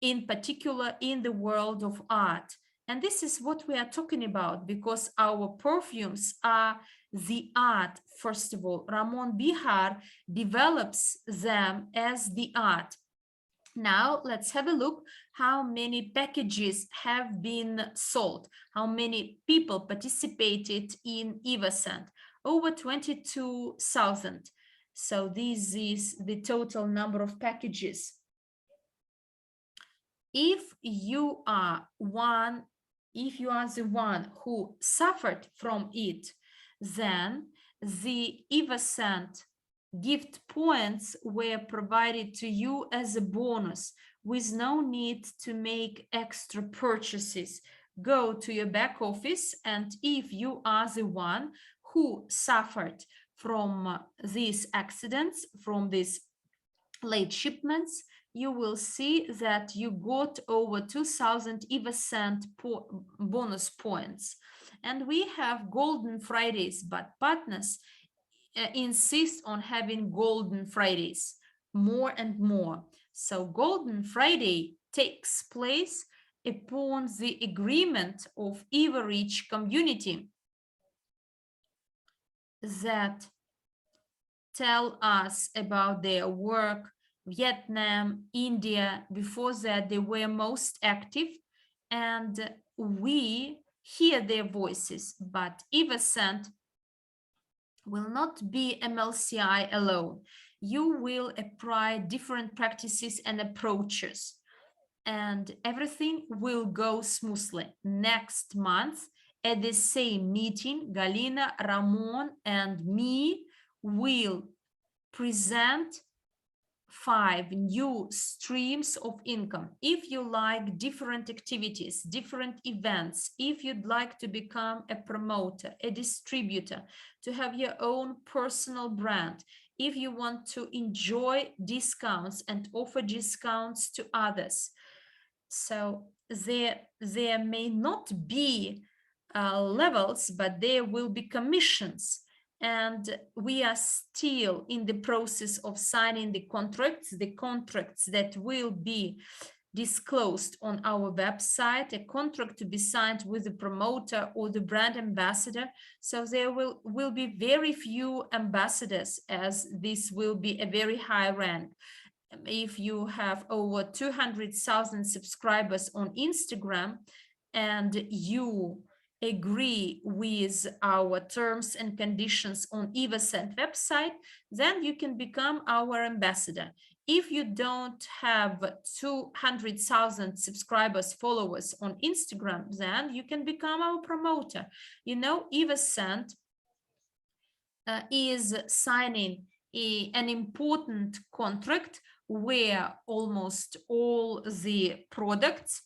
in particular in the world of art. And this is what we are talking about, because our perfumes are the art. First of all, Ramon Bihar develops them as the art. Now let's have a look how many packages have been sold, how many people participated in EvoScent. Over 22,000. So this is the total number of packages. If you are the one who suffered from it, then the EvoScent gift points were provided to you as a bonus with no need to make extra purchases. Go to your back office, and if you are the one who suffered from these accidents, from these late shipments, you will see that you got over 2,000 EvoScent bonus points. And we have Golden Fridays, but partners insist on having Golden Fridays more and more. So Golden Friday takes place upon the agreement of Evorich community that tell us about their work. Vietnam, India, before that they were most active, and we hear their voices. But EvoScent will not be MLCI alone. You will apply different practices and approaches, and everything will go smoothly. Next month, at the same meeting, Galina, Ramon, and me will present 5 new streams of income. If you like different activities, different events, if you'd like to become a promoter, a distributor, to have your own personal brand, if you want to enjoy discounts and offer discounts to others, So there may not be levels, but there will be commissions. And we are still in the process of signing the contracts that will be disclosed on our website, a contract to be signed with the promoter or the brand ambassador. So there will be very few ambassadors, as this will be a very high rank. If you have over 200,000 subscribers on Instagram and you agree with our terms and conditions on EvoScent website, then you can become our ambassador. If you don't have 200,000 subscribers, followers on Instagram, then you can become our promoter. You know, EvoScent is signing an important contract where almost all the products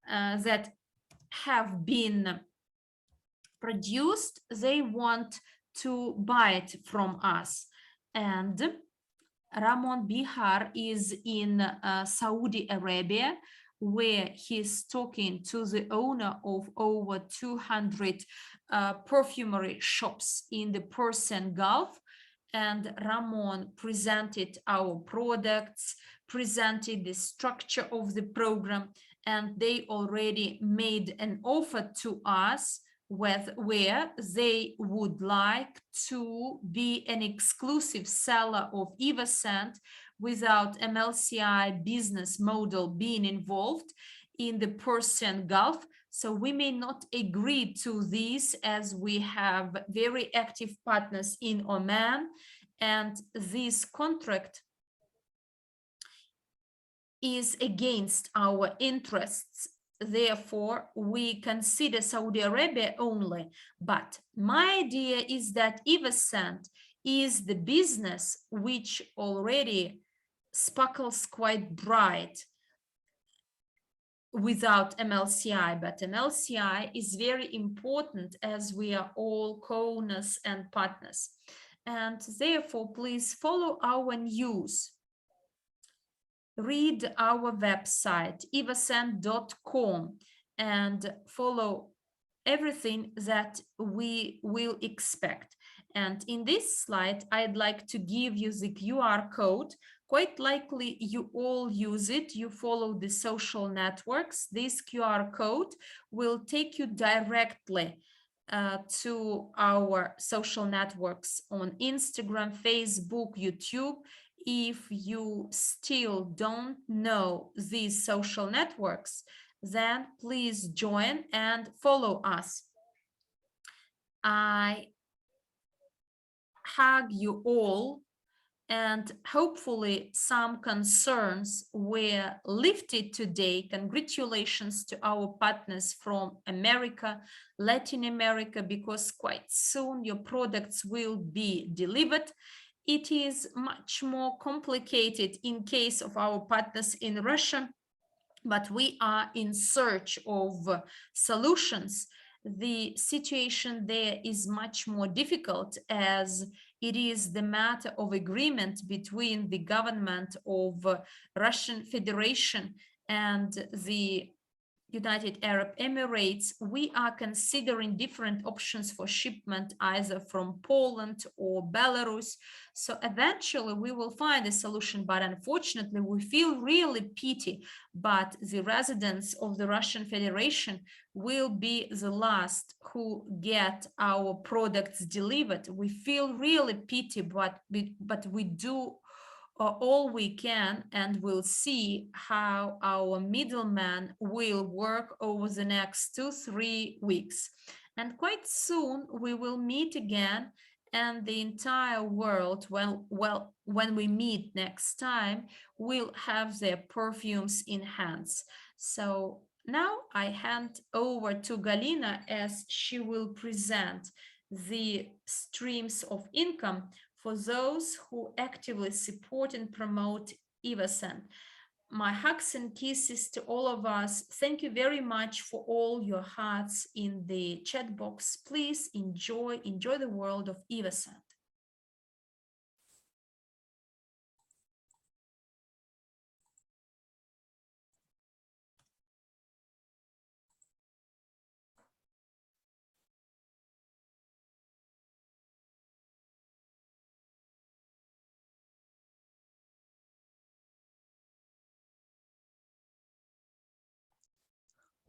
that have been produced, they want to buy it from us. And Ramon Bihar is in Saudi Arabia, where he's talking to the owner of over 200 perfumery shops in the Persian Gulf. And Ramon presented our products, presented the structure of the program, and they already made an offer to us where they would like to be an exclusive seller of EvoScent without MLCI business model being involved in the Persian Gulf. So we may not agree to this, as we have very active partners in Oman, and this contract is against our interests. Therefore, we consider Saudi Arabia only. But my idea is that EvoScent is the business which already sparkles quite bright without MLCI, but MLCI is very important, as we are all co-owners and partners. And therefore, please follow our news. Read our website, evoscent.com, and follow everything that we will expect. And in this slide, I'd like to give you the QR code. Quite likely you all use it. You follow the social networks. This QR code will take you directly to our social networks on Instagram, Facebook, YouTube. If you still don't know these social networks, then please join and follow us. I hug you all, and hopefully some concerns were lifted today. Congratulations to our partners from America, Latin America, because quite soon your products will be delivered. It is much more complicated in case of our partners in Russia, but we are in search of solutions. The situation there is much more difficult, as it is the matter of agreement between the government of Russian Federation and the United Arab Emirates. We are considering different options for shipment, either from Poland or Belarus. So eventually we will find a solution, but unfortunately we feel really pity, but the residents of the Russian Federation will be the last who get our products delivered. We feel really pity, but we do all we can, and we'll see how our middleman will work over the next 2-3 weeks. And quite soon we will meet again, and the entire world, when we meet next time, will have their perfumes in hands. So now I hand over to Galina, as she will present the streams of income for those who actively support and promote EvoScent. My hugs and kisses to all of us. Thank you very much for all your hearts in the chat box. Please enjoy the world of EvoScent.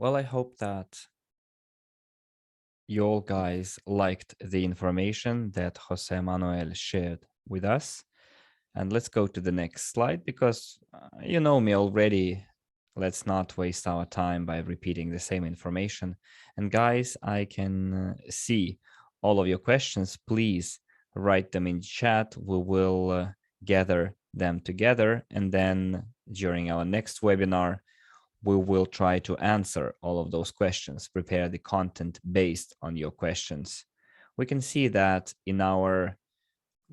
Well, I hope that you all guys liked the information that José Manuel shared with us. And let's go to the next slide because you know me already. Let's not waste our time by repeating the same information. And guys, I can see all of your questions. Please write them in chat. We will gather them together. And then during our next webinar, we will try to answer all of those questions, prepare the content based on your questions. We can see that in our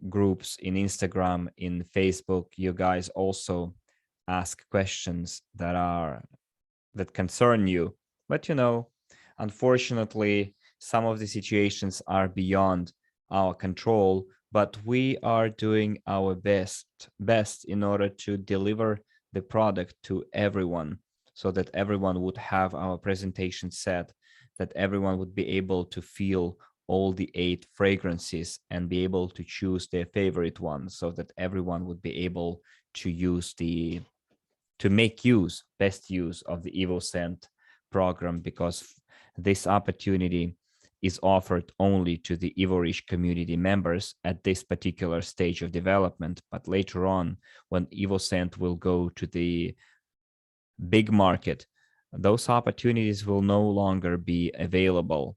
groups in Instagram, in Facebook, you guys also ask questions that concern you. But you know, unfortunately, some of the situations are beyond our control, but we are doing our best in order to deliver the product to everyone so that everyone would have our presentation set, that everyone would be able to feel all the 8 fragrances and be able to choose their favorite one, so that everyone would be able to make best use of the EvoScent program, because this opportunity is offered only to the Evorich community members at this particular stage of development. But later on, when EvoScent will go to the big market, those opportunities will no longer be available.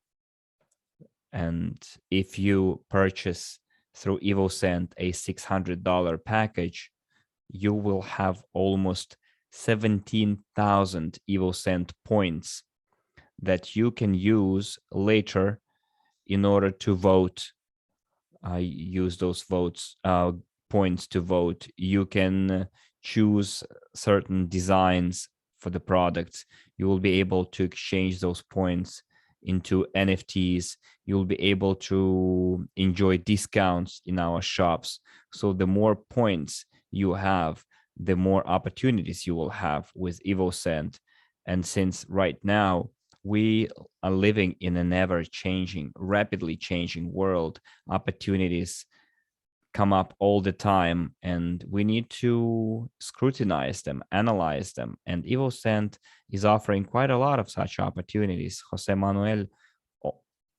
And if you purchase through EvoScent a $600 package, you will have almost 17,000 EvoScent points that you can use later in order to vote. I use those points to vote. You can choose certain designs for the products. You will be able to exchange those points into NFTs. You'll be able to enjoy discounts in our shops. So the more points you have, the more opportunities you will have with EvoScent. And since right now we are living in an ever-changing, rapidly changing world, opportunities come up all the time, and we need to scrutinize them, analyze them. And EvoScent is offering quite a lot of such opportunities. José Manuel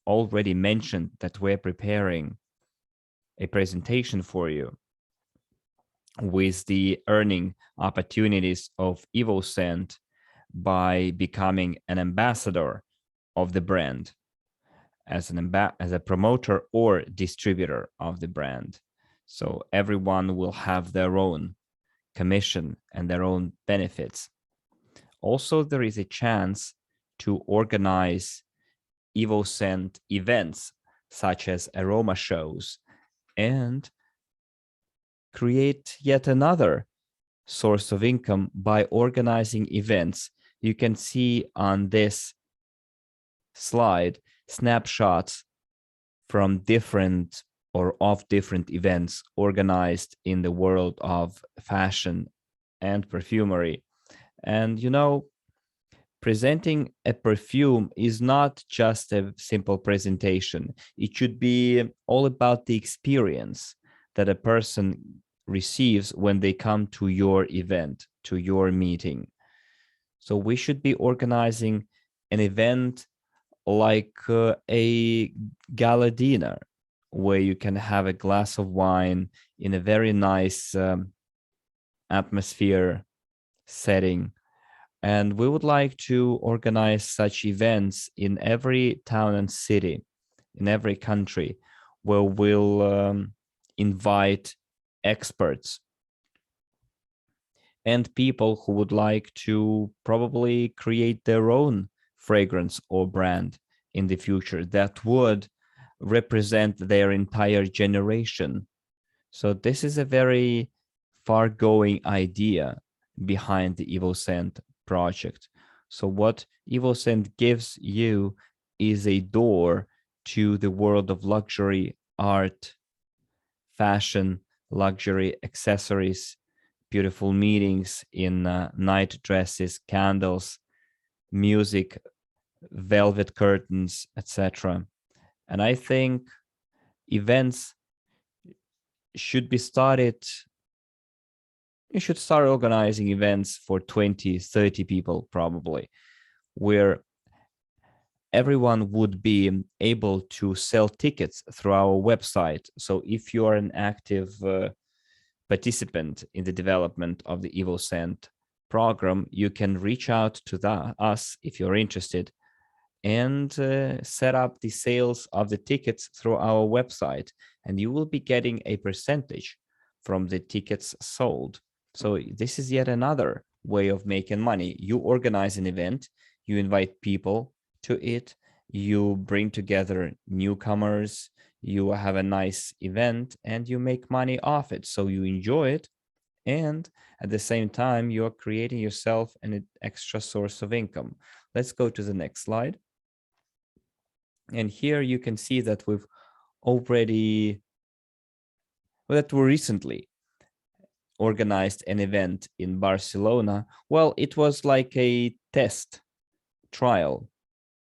already mentioned that we're preparing a presentation for you with the earning opportunities of EvoScent by becoming an ambassador of the brand, as a promoter or distributor of the brand. So everyone will have their own commission and their own benefits. Also, there is a chance to organize EvoScent events such as aroma shows and create yet another source of income by organizing events. You can see on this slide snapshots from different events organized in the world of fashion and perfumery. And you know, presenting a perfume is not just a simple presentation. It should be all about the experience that a person receives when they come to your event, to your meeting. So we should be organizing an event like a gala dinner, where you can have a glass of wine in a very nice atmosphere setting. And we would like to organize such events in every town and city, in every country, where we'll invite experts and people who would like to probably create their own fragrance or brand in the future that would represent their entire generation. So this is a very far-going idea behind the EvoScent project. So what EvoScent gives you is a door to the world of luxury, art, fashion, luxury accessories, beautiful meetings in night dresses, candles, music, velvet curtains, etc. And I think events should be started. You should start organizing events for 20, 30 people, probably, where everyone would be able to sell tickets through our website. So if you are an active participant in the development of the EvoScent program, you can reach out to us if you're interested and set up the sales of the tickets through our website, and you will be getting a percentage from the tickets sold. So this is yet another way of making money. You organize an event, you invite people to it, you bring together newcomers, you have a nice event, and you make money off it. So you enjoy it, and at the same time, you're creating yourself an extra source of income. Let's go to the next slide. And here you can see that we recently organized an event in Barcelona. Well, it was like a test trial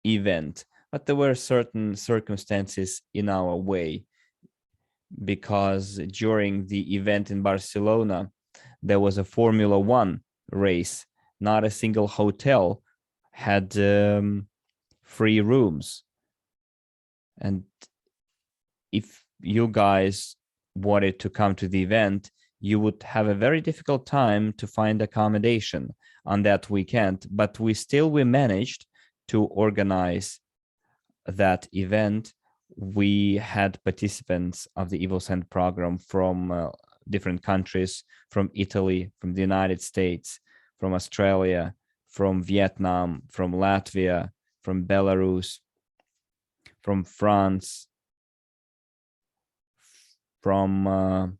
event, but there were certain circumstances in our way, because during the event in Barcelona, there was a Formula One race. Not a single hotel had free rooms. And if you guys wanted to come to the event, you would have a very difficult time to find accommodation on that weekend. But we managed to organize that event. We had participants of the EvoScent program from different countries, from Italy, from the United States, from Australia, from Vietnam, from Latvia, from Belarus, from France, from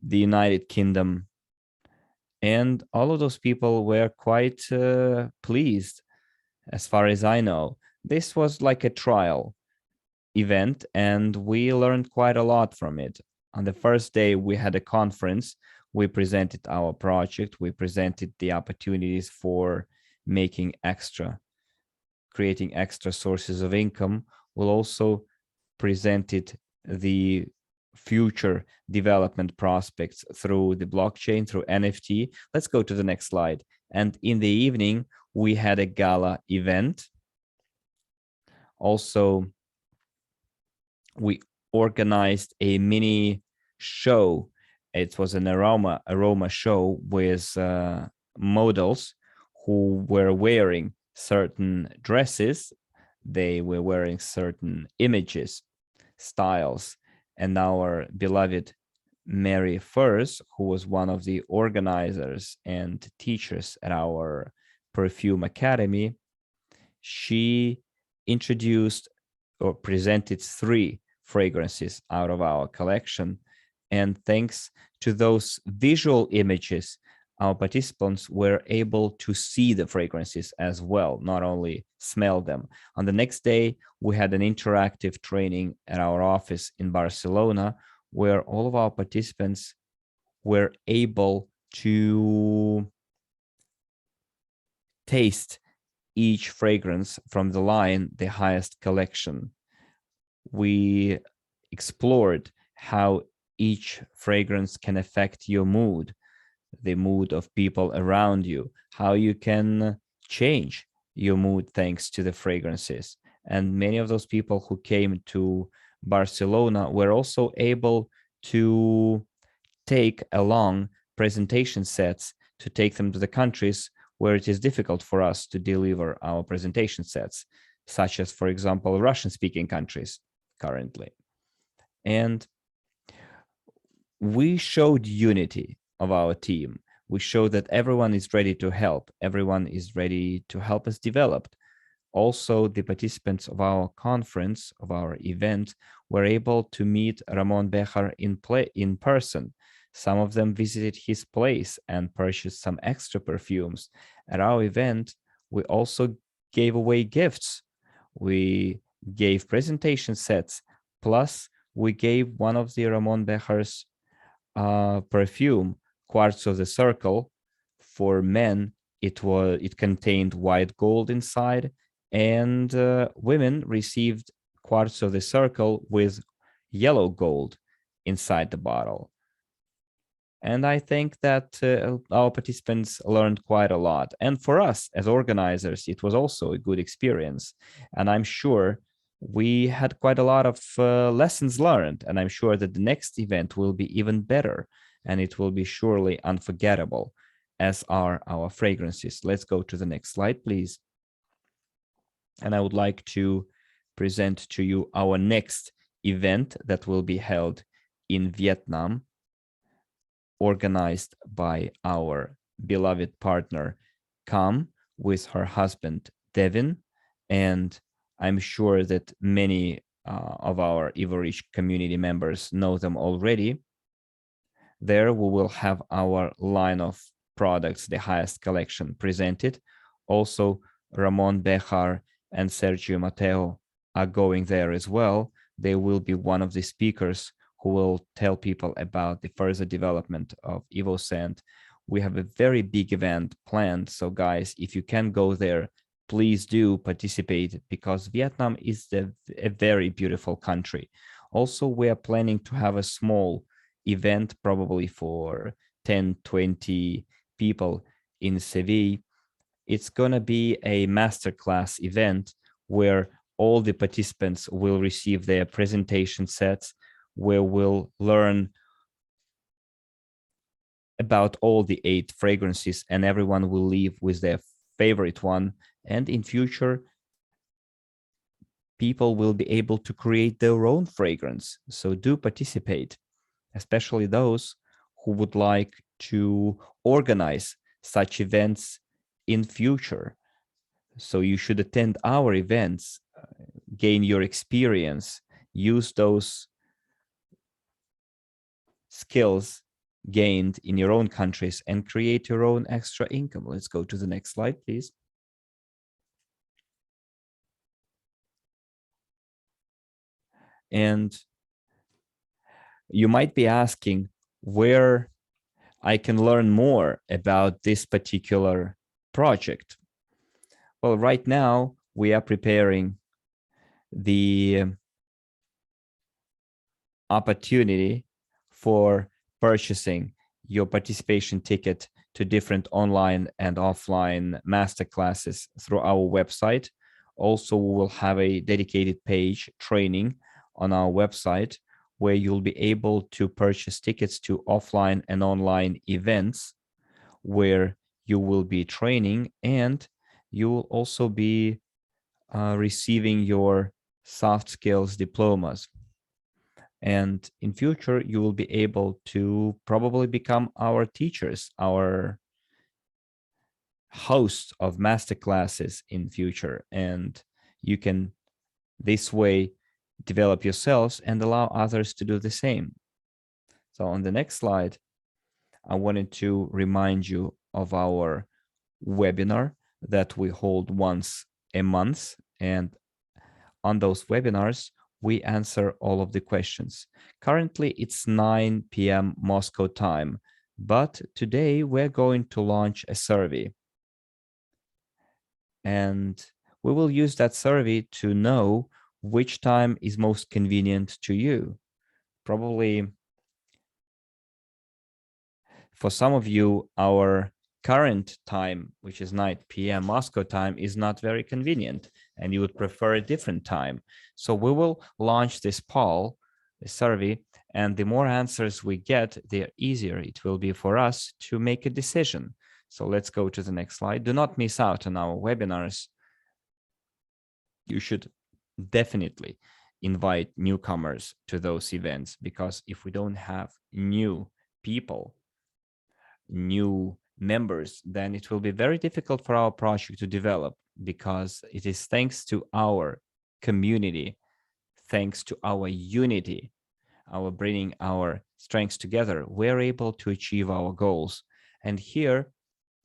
the United Kingdom. And all of those people were quite pleased, as far as I know. This was like a trial event, and we learned quite a lot from it. On the first day, we had a conference. We presented our project. We presented the opportunities for creating extra sources of income. We'll also presented the future development prospects through the blockchain, through NFT. Let's go to the next slide. And in the evening, we had a gala event. Also, we organized a mini show. It was an aroma show with models who were wearing certain dresses. They were wearing certain images, styles. And our beloved Mary Furs, who was one of the organizers and teachers at our Perfume Academy, she introduced or presented 3 fragrances out of our collection. And thanks to those visual images, our participants were able to see the fragrances as well, not only smell them. On the next day, we had an interactive training at our office in Barcelona, where all of our participants were able to taste each fragrance from the line, the highest collection. We explored how each fragrance can affect your mood, the mood of people around you, how you can change your mood thanks to the fragrances. And many of those people who came to Barcelona were also able to take along presentation sets to take them to the countries where it is difficult for us to deliver our presentation sets, such as, for example, Russian-speaking countries currently. And we showed unity of our team. We showed that everyone is ready to help. Everyone is ready to help us develop. Also, the participants of our conference, of our event, were able to meet Ramon Bejar in person. Some of them visited his place and purchased some extra perfumes. At our event, we also gave away gifts. We gave presentation sets, plus we gave one of the Ramon Bejar's perfume, Quartz of the Circle. For men, it contained white gold inside, and women received Quartz of the Circle with yellow gold inside the bottle. And I think that our participants learned quite a lot. And for us as organizers, it was also a good experience. And I'm sure we had quite a lot of lessons learned. And I'm sure that the next event will be even better. And it will be surely unforgettable, as are our fragrances. Let's go to the next slide, please. And I would like to present to you our next event that will be held in Vietnam, organized by our beloved partner, Kam, with her husband, Devin. And I'm sure that many of our Evorich community members know them already. There we will have our line of products, the highest collection, presented. Also, Ramon Bejar and Sergio Mateo are going there as well. They will be one of the speakers who will tell people about the further development of EvoScent. We have a very big event planned. So guys, if you can go there, please do participate, because Vietnam is a very beautiful country. Also, we are planning to have a small event, probably for 10, 20 people in Seville. It's going to be a masterclass event where all the participants will receive their presentation sets, where we'll learn about all the 8 fragrances, and everyone will leave with their favorite one. And in future, people will be able to create their own fragrance. So do participate, especially those who would like to organize such events in future. So you should attend our events, gain your experience, use those skills gained in your own countries, and create your own extra income. Let's go to the next slide, please. And you might be asking where I can learn more about this particular project. Well, right now we are preparing the opportunity for purchasing your participation ticket to different online and offline masterclasses through our website. Also, we will have a dedicated page training on our website where you'll be able to purchase tickets to offline and online events where you will be training, and you will also be receiving your soft skills diplomas. And in future, you will be able to probably become our teachers, our hosts of masterclasses in future. And you can this way develop yourselves and allow others to do the same. So on the next slide, I wanted to remind you of our webinar that we hold once a month. And on those webinars, we answer all of the questions. Currently, it's 9 p.m. Moscow time, but today we're going to launch a survey. And we will use that survey to know which time is most convenient to you. Probably for some of you, our current time, which is 9 p.m. Moscow time, is not very convenient, and you would prefer a different time. So we will launch this poll, the survey, and the more answers we get, the easier it will be for us to make a decision. So let's go to the next slide. Do not miss out on our webinars. You should definitely invite newcomers to those events, because if we don't have new people, new members, then it will be very difficult for our project to develop, because it is thanks to our community, thanks to our unity, our bringing our strengths together, we're able to achieve our goals. And here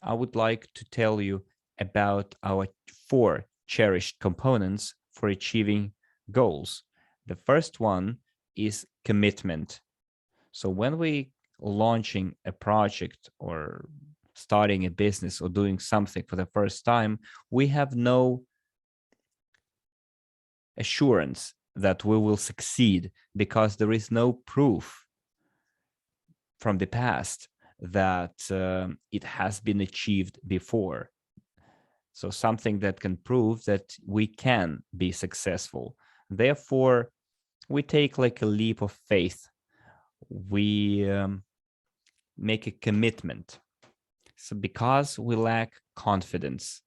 I would like to tell you about our 4 cherished components for achieving goals. The first one is commitment. So when we launching a project or starting a business or doing something for the first time, we have no assurance that we will succeed, because there is no proof from the past that it has been achieved before. So something that can prove that we can be successful. Therefore, we take like a leap of faith. We make a commitment. So because we lack confidence,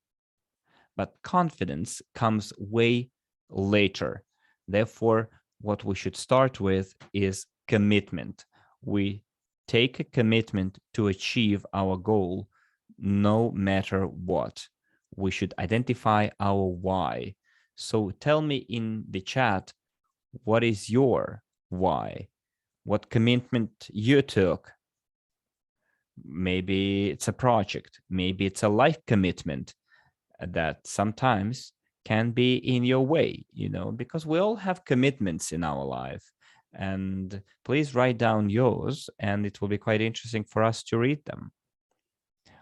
but confidence comes way later. Therefore, what we should start with is commitment. We take a commitment to achieve our goal no matter what. We should identify our why. So tell me in the chat, what is your why? What commitment you took? Maybe it's a project, maybe it's a life commitment that sometimes can be in your way, you know, because we all have commitments in our life. And please write down yours, and it will be quite interesting for us to read them.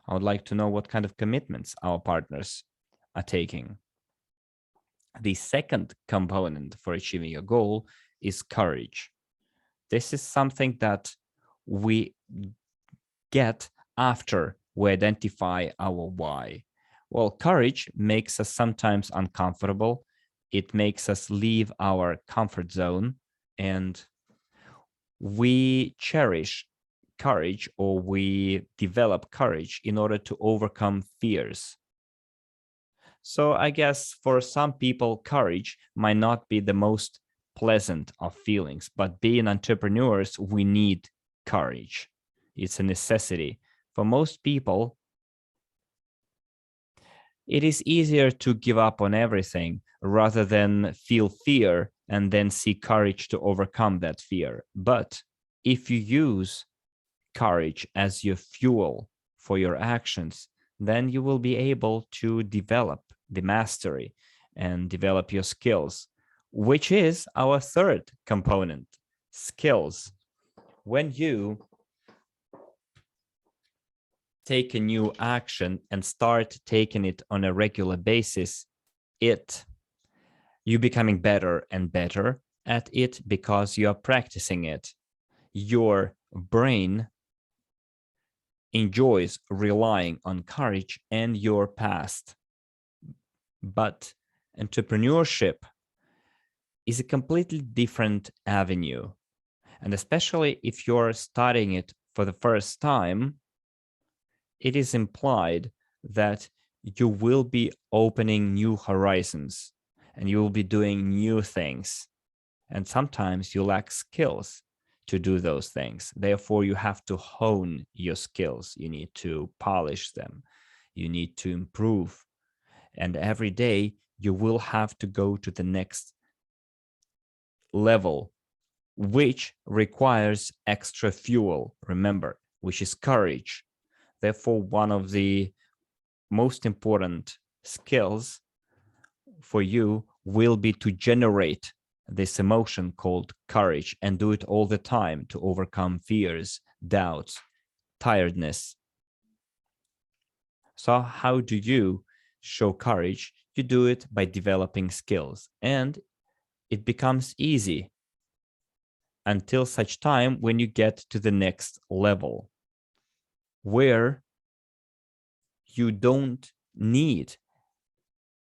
I would like to know what kind of commitments our partners are taking. The second component for achieving a goal is courage. This is something that we get after we identify our why. Well, courage makes us sometimes uncomfortable. It makes us leave our comfort zone, and we cherish courage, or we develop courage in order to overcome fears. So I guess for some people, courage might not be the most pleasant of feelings, but being entrepreneurs, we need courage. It's a necessity. For most people, it is easier to give up on everything rather than feel fear and then see courage to overcome that fear. But if you use courage as your fuel for your actions, then you will be able to develop the mastery and develop your skills, which is our third component, skills. When you take a new action and start taking it on a regular basis, you becoming better and better at it because you are practicing it. Your brain enjoys relying on courage and your past. But entrepreneurship is a completely different avenue. And especially if you're starting it for the first time, it is implied that you will be opening new horizons and you will be doing new things. And sometimes you lack skills to do those things. Therefore, you have to hone your skills. You need to polish them. You need to improve. And every day you will have to go to the next level, which requires extra fuel, remember, which is courage. Therefore, one of the most important skills for you will be to generate this emotion called courage and do it all the time to overcome fears, doubts, tiredness. So how do you show courage? You do it by developing skills, and it becomes easy until such time when you get to the next level where you don't need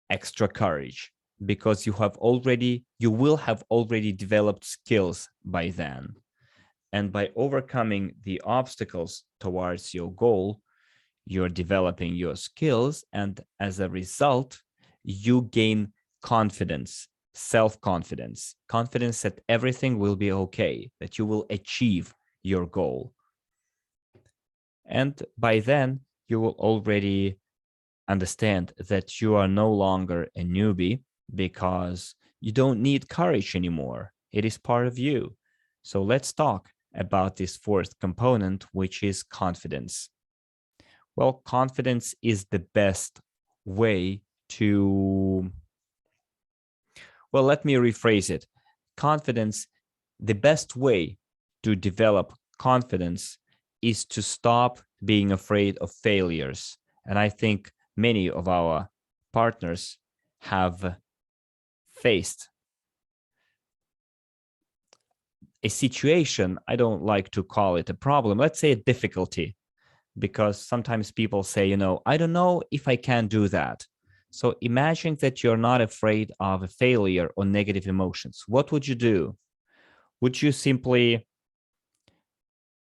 extra courage because you will have already developed skills by then. And by overcoming the obstacles towards your goal, you're developing your skills, and as a result, you gain confidence, self-confidence, confidence that everything will be okay, that you will achieve your goal. And by then, you will already understand that you are no longer a newbie because you don't need courage anymore. It is part of you. So let's talk about this fourth component, which is confidence. Well, confidence is the best way to, well, let me rephrase it. Confidence, the best way to develop confidence is to stop being afraid of failures. And I think many of our partners have faced a situation, I don't like to call it a problem, let's say a difficulty because sometimes people say, I don't know if I can do that. So imagine that you're not afraid of a failure or negative emotions. What would you do? Would you simply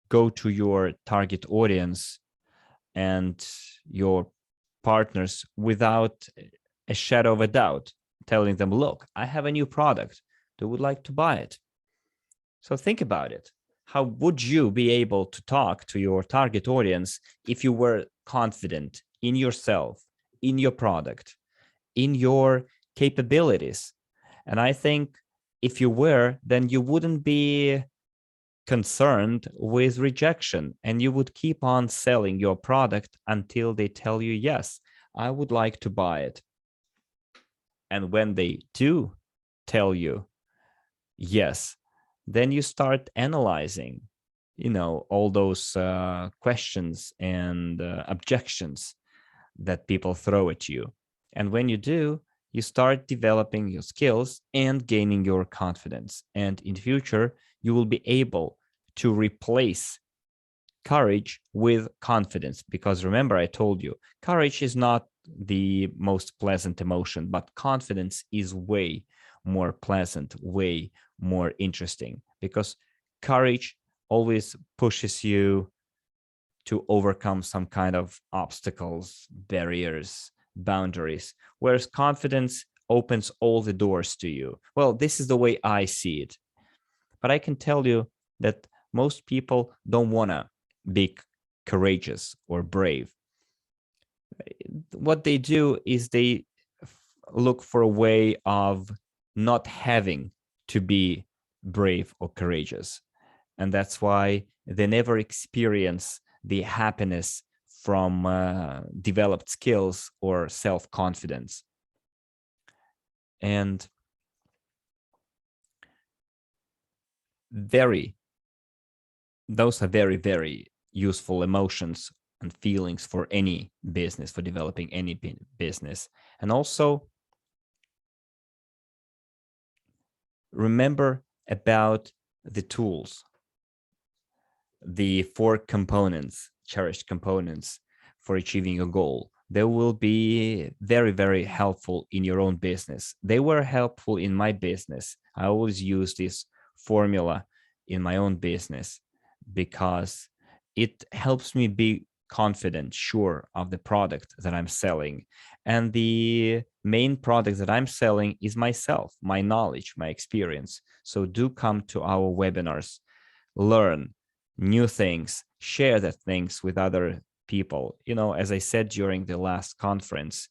go to your target audience and your partners without a shadow of a doubt, telling them, look, I have a new product. They would like to buy it. So think about it. How would you be able to talk to your target audience if you were confident in yourself, in your product, in your capabilities? And I think if you were, then you wouldn't be concerned with rejection, and you would keep on selling your product until they tell you, yes, I would like to buy it. And when they do tell you yes, then you start analyzing, all those questions and objections that people throw at you. And when you do, you start developing your skills and gaining your confidence. And in future, you will be able to replace courage with confidence. Because remember, I told you, courage is not the most pleasant emotion, but confidence is way more pleasant, way more interesting, because courage always pushes you to overcome some kind of obstacles, barriers, boundaries, whereas confidence opens all the doors to you. Well, this is the way I see it. But I can tell you that most people don't want to be courageous or brave. What they do is they look for a way of not having to be brave or courageous. And that's why they never experience the happiness from developed skills or self-confidence. And those are very, very useful emotions and feelings for any business, for developing any business. And also remember about the tools, the 4 components, cherished components for achieving a goal. They will be very, very helpful in your own business. They were helpful in my business. I always use this formula in my own business because it helps me be confident, sure of the product that I'm selling. And the main product that I'm selling is myself, my knowledge, my experience. So do come to our webinars, learn new things, share the things with other people. As I said during the last conference,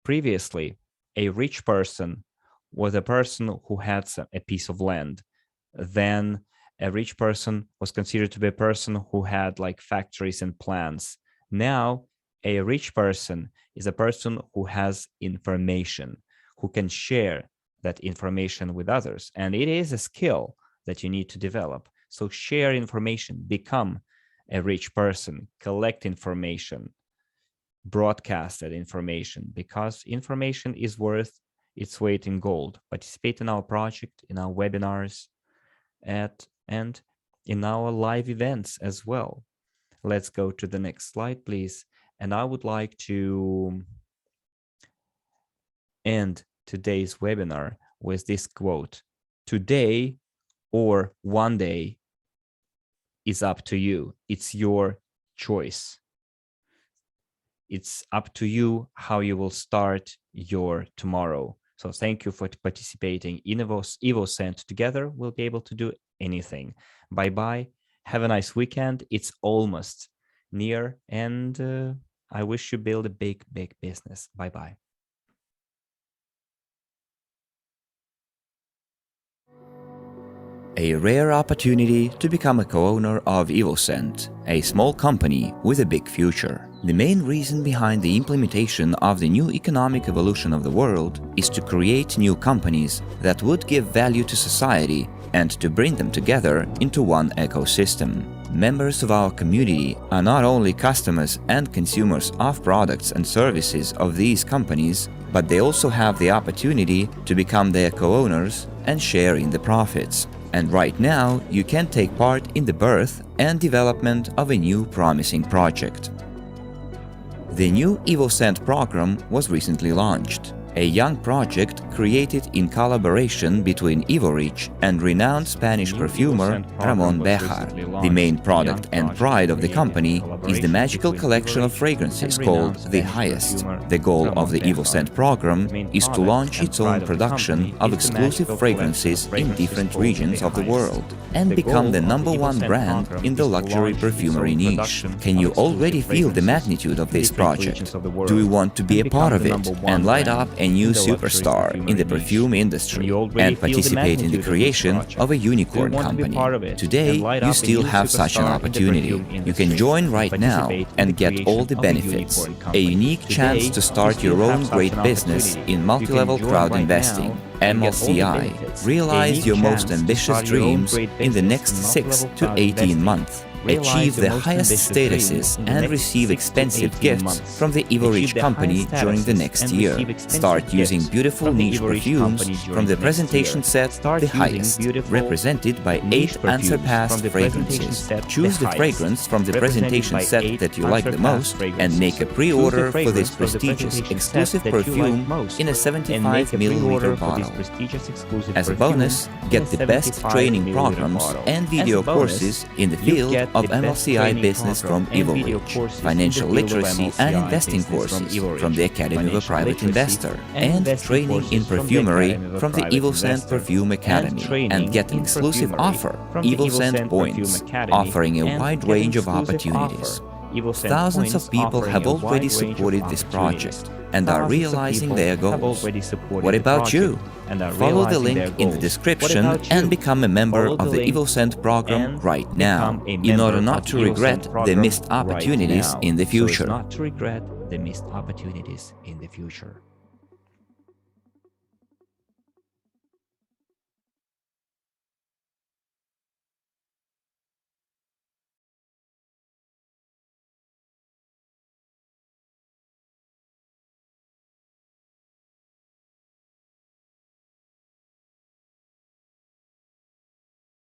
previously, a rich person was a person who had a piece of land. Then a rich person was considered to be a person who had like factories and plants. Now, a rich person is a person who has information, who can share that information with others. And it is a skill that you need to develop. So share information, become a rich person, collect information, broadcast that information, because information is worth its weight in gold. Participate in our project, in our webinars, and in our live events as well. Let's go to the next slide, please. And I would like to end today's webinar with this quote: today or one day is up to you. It's your choice. It's up to you how you will start your tomorrow. So thank you for participating in EvoScent. Together, we'll be able to do anything. Bye-bye. Have a nice weekend. It's almost near, and I wish you build a big, big business. Bye-bye. A rare opportunity to become a co-owner of EvoScent, a small company with a big future. The main reason behind the implementation of the new economic evolution of the world is to create new companies that would give value to society and to bring them together into one ecosystem. Members of our community are not only customers and consumers of products and services of these companies, but they also have the opportunity to become their co-owners and share in the profits. And right now, you can take part in the birth and development of a new promising project. The new EvoScent program was recently launched, a young project created in collaboration between Evorich and renowned Spanish perfumer Ramon Bejar. The main product and pride of the company is the magical collection of fragrances called The Highest. The goal of the EvoScent program is to launch its own production of exclusive fragrances in different regions of the world and become the #1 brand in the luxury perfumery niche. Can you already feel the magnitude of this project? Do you want to be a part of it and light up a new superstar in the perfume industry and participate in the creation of a unicorn company? Today, you still have such an opportunity. You can join right now and get all the benefits. A unique chance to start your own great business in multi-level crowd investing. MLCI. Realize your most ambitious dreams in the next 6 to 18 months. Achieve the highest statuses and receive expensive gifts from the Evorich company during the next year. Start using beautiful niche perfumes from the presentation set The Highest, represented by 8 unsurpassed fragrances. Choose the fragrance from the presentation set that you like the most and make a pre-order for this prestigious exclusive perfume in a 75ml bottle. As a bonus, get the best training programs and video courses in the field of MLCI business from Evorich, financial literacy and investing courses from the Academy of a Private Investor, and training in perfumery from the EvoScent Perfume Academy, and get an exclusive offer, EvoScent Points, offering a wide range of opportunities. Thousands of people have already supported this project and are realizing their goals. What about you? Follow the link in the description and become a member of the EvoScent program right now, in order not to regret the missed opportunities in the future.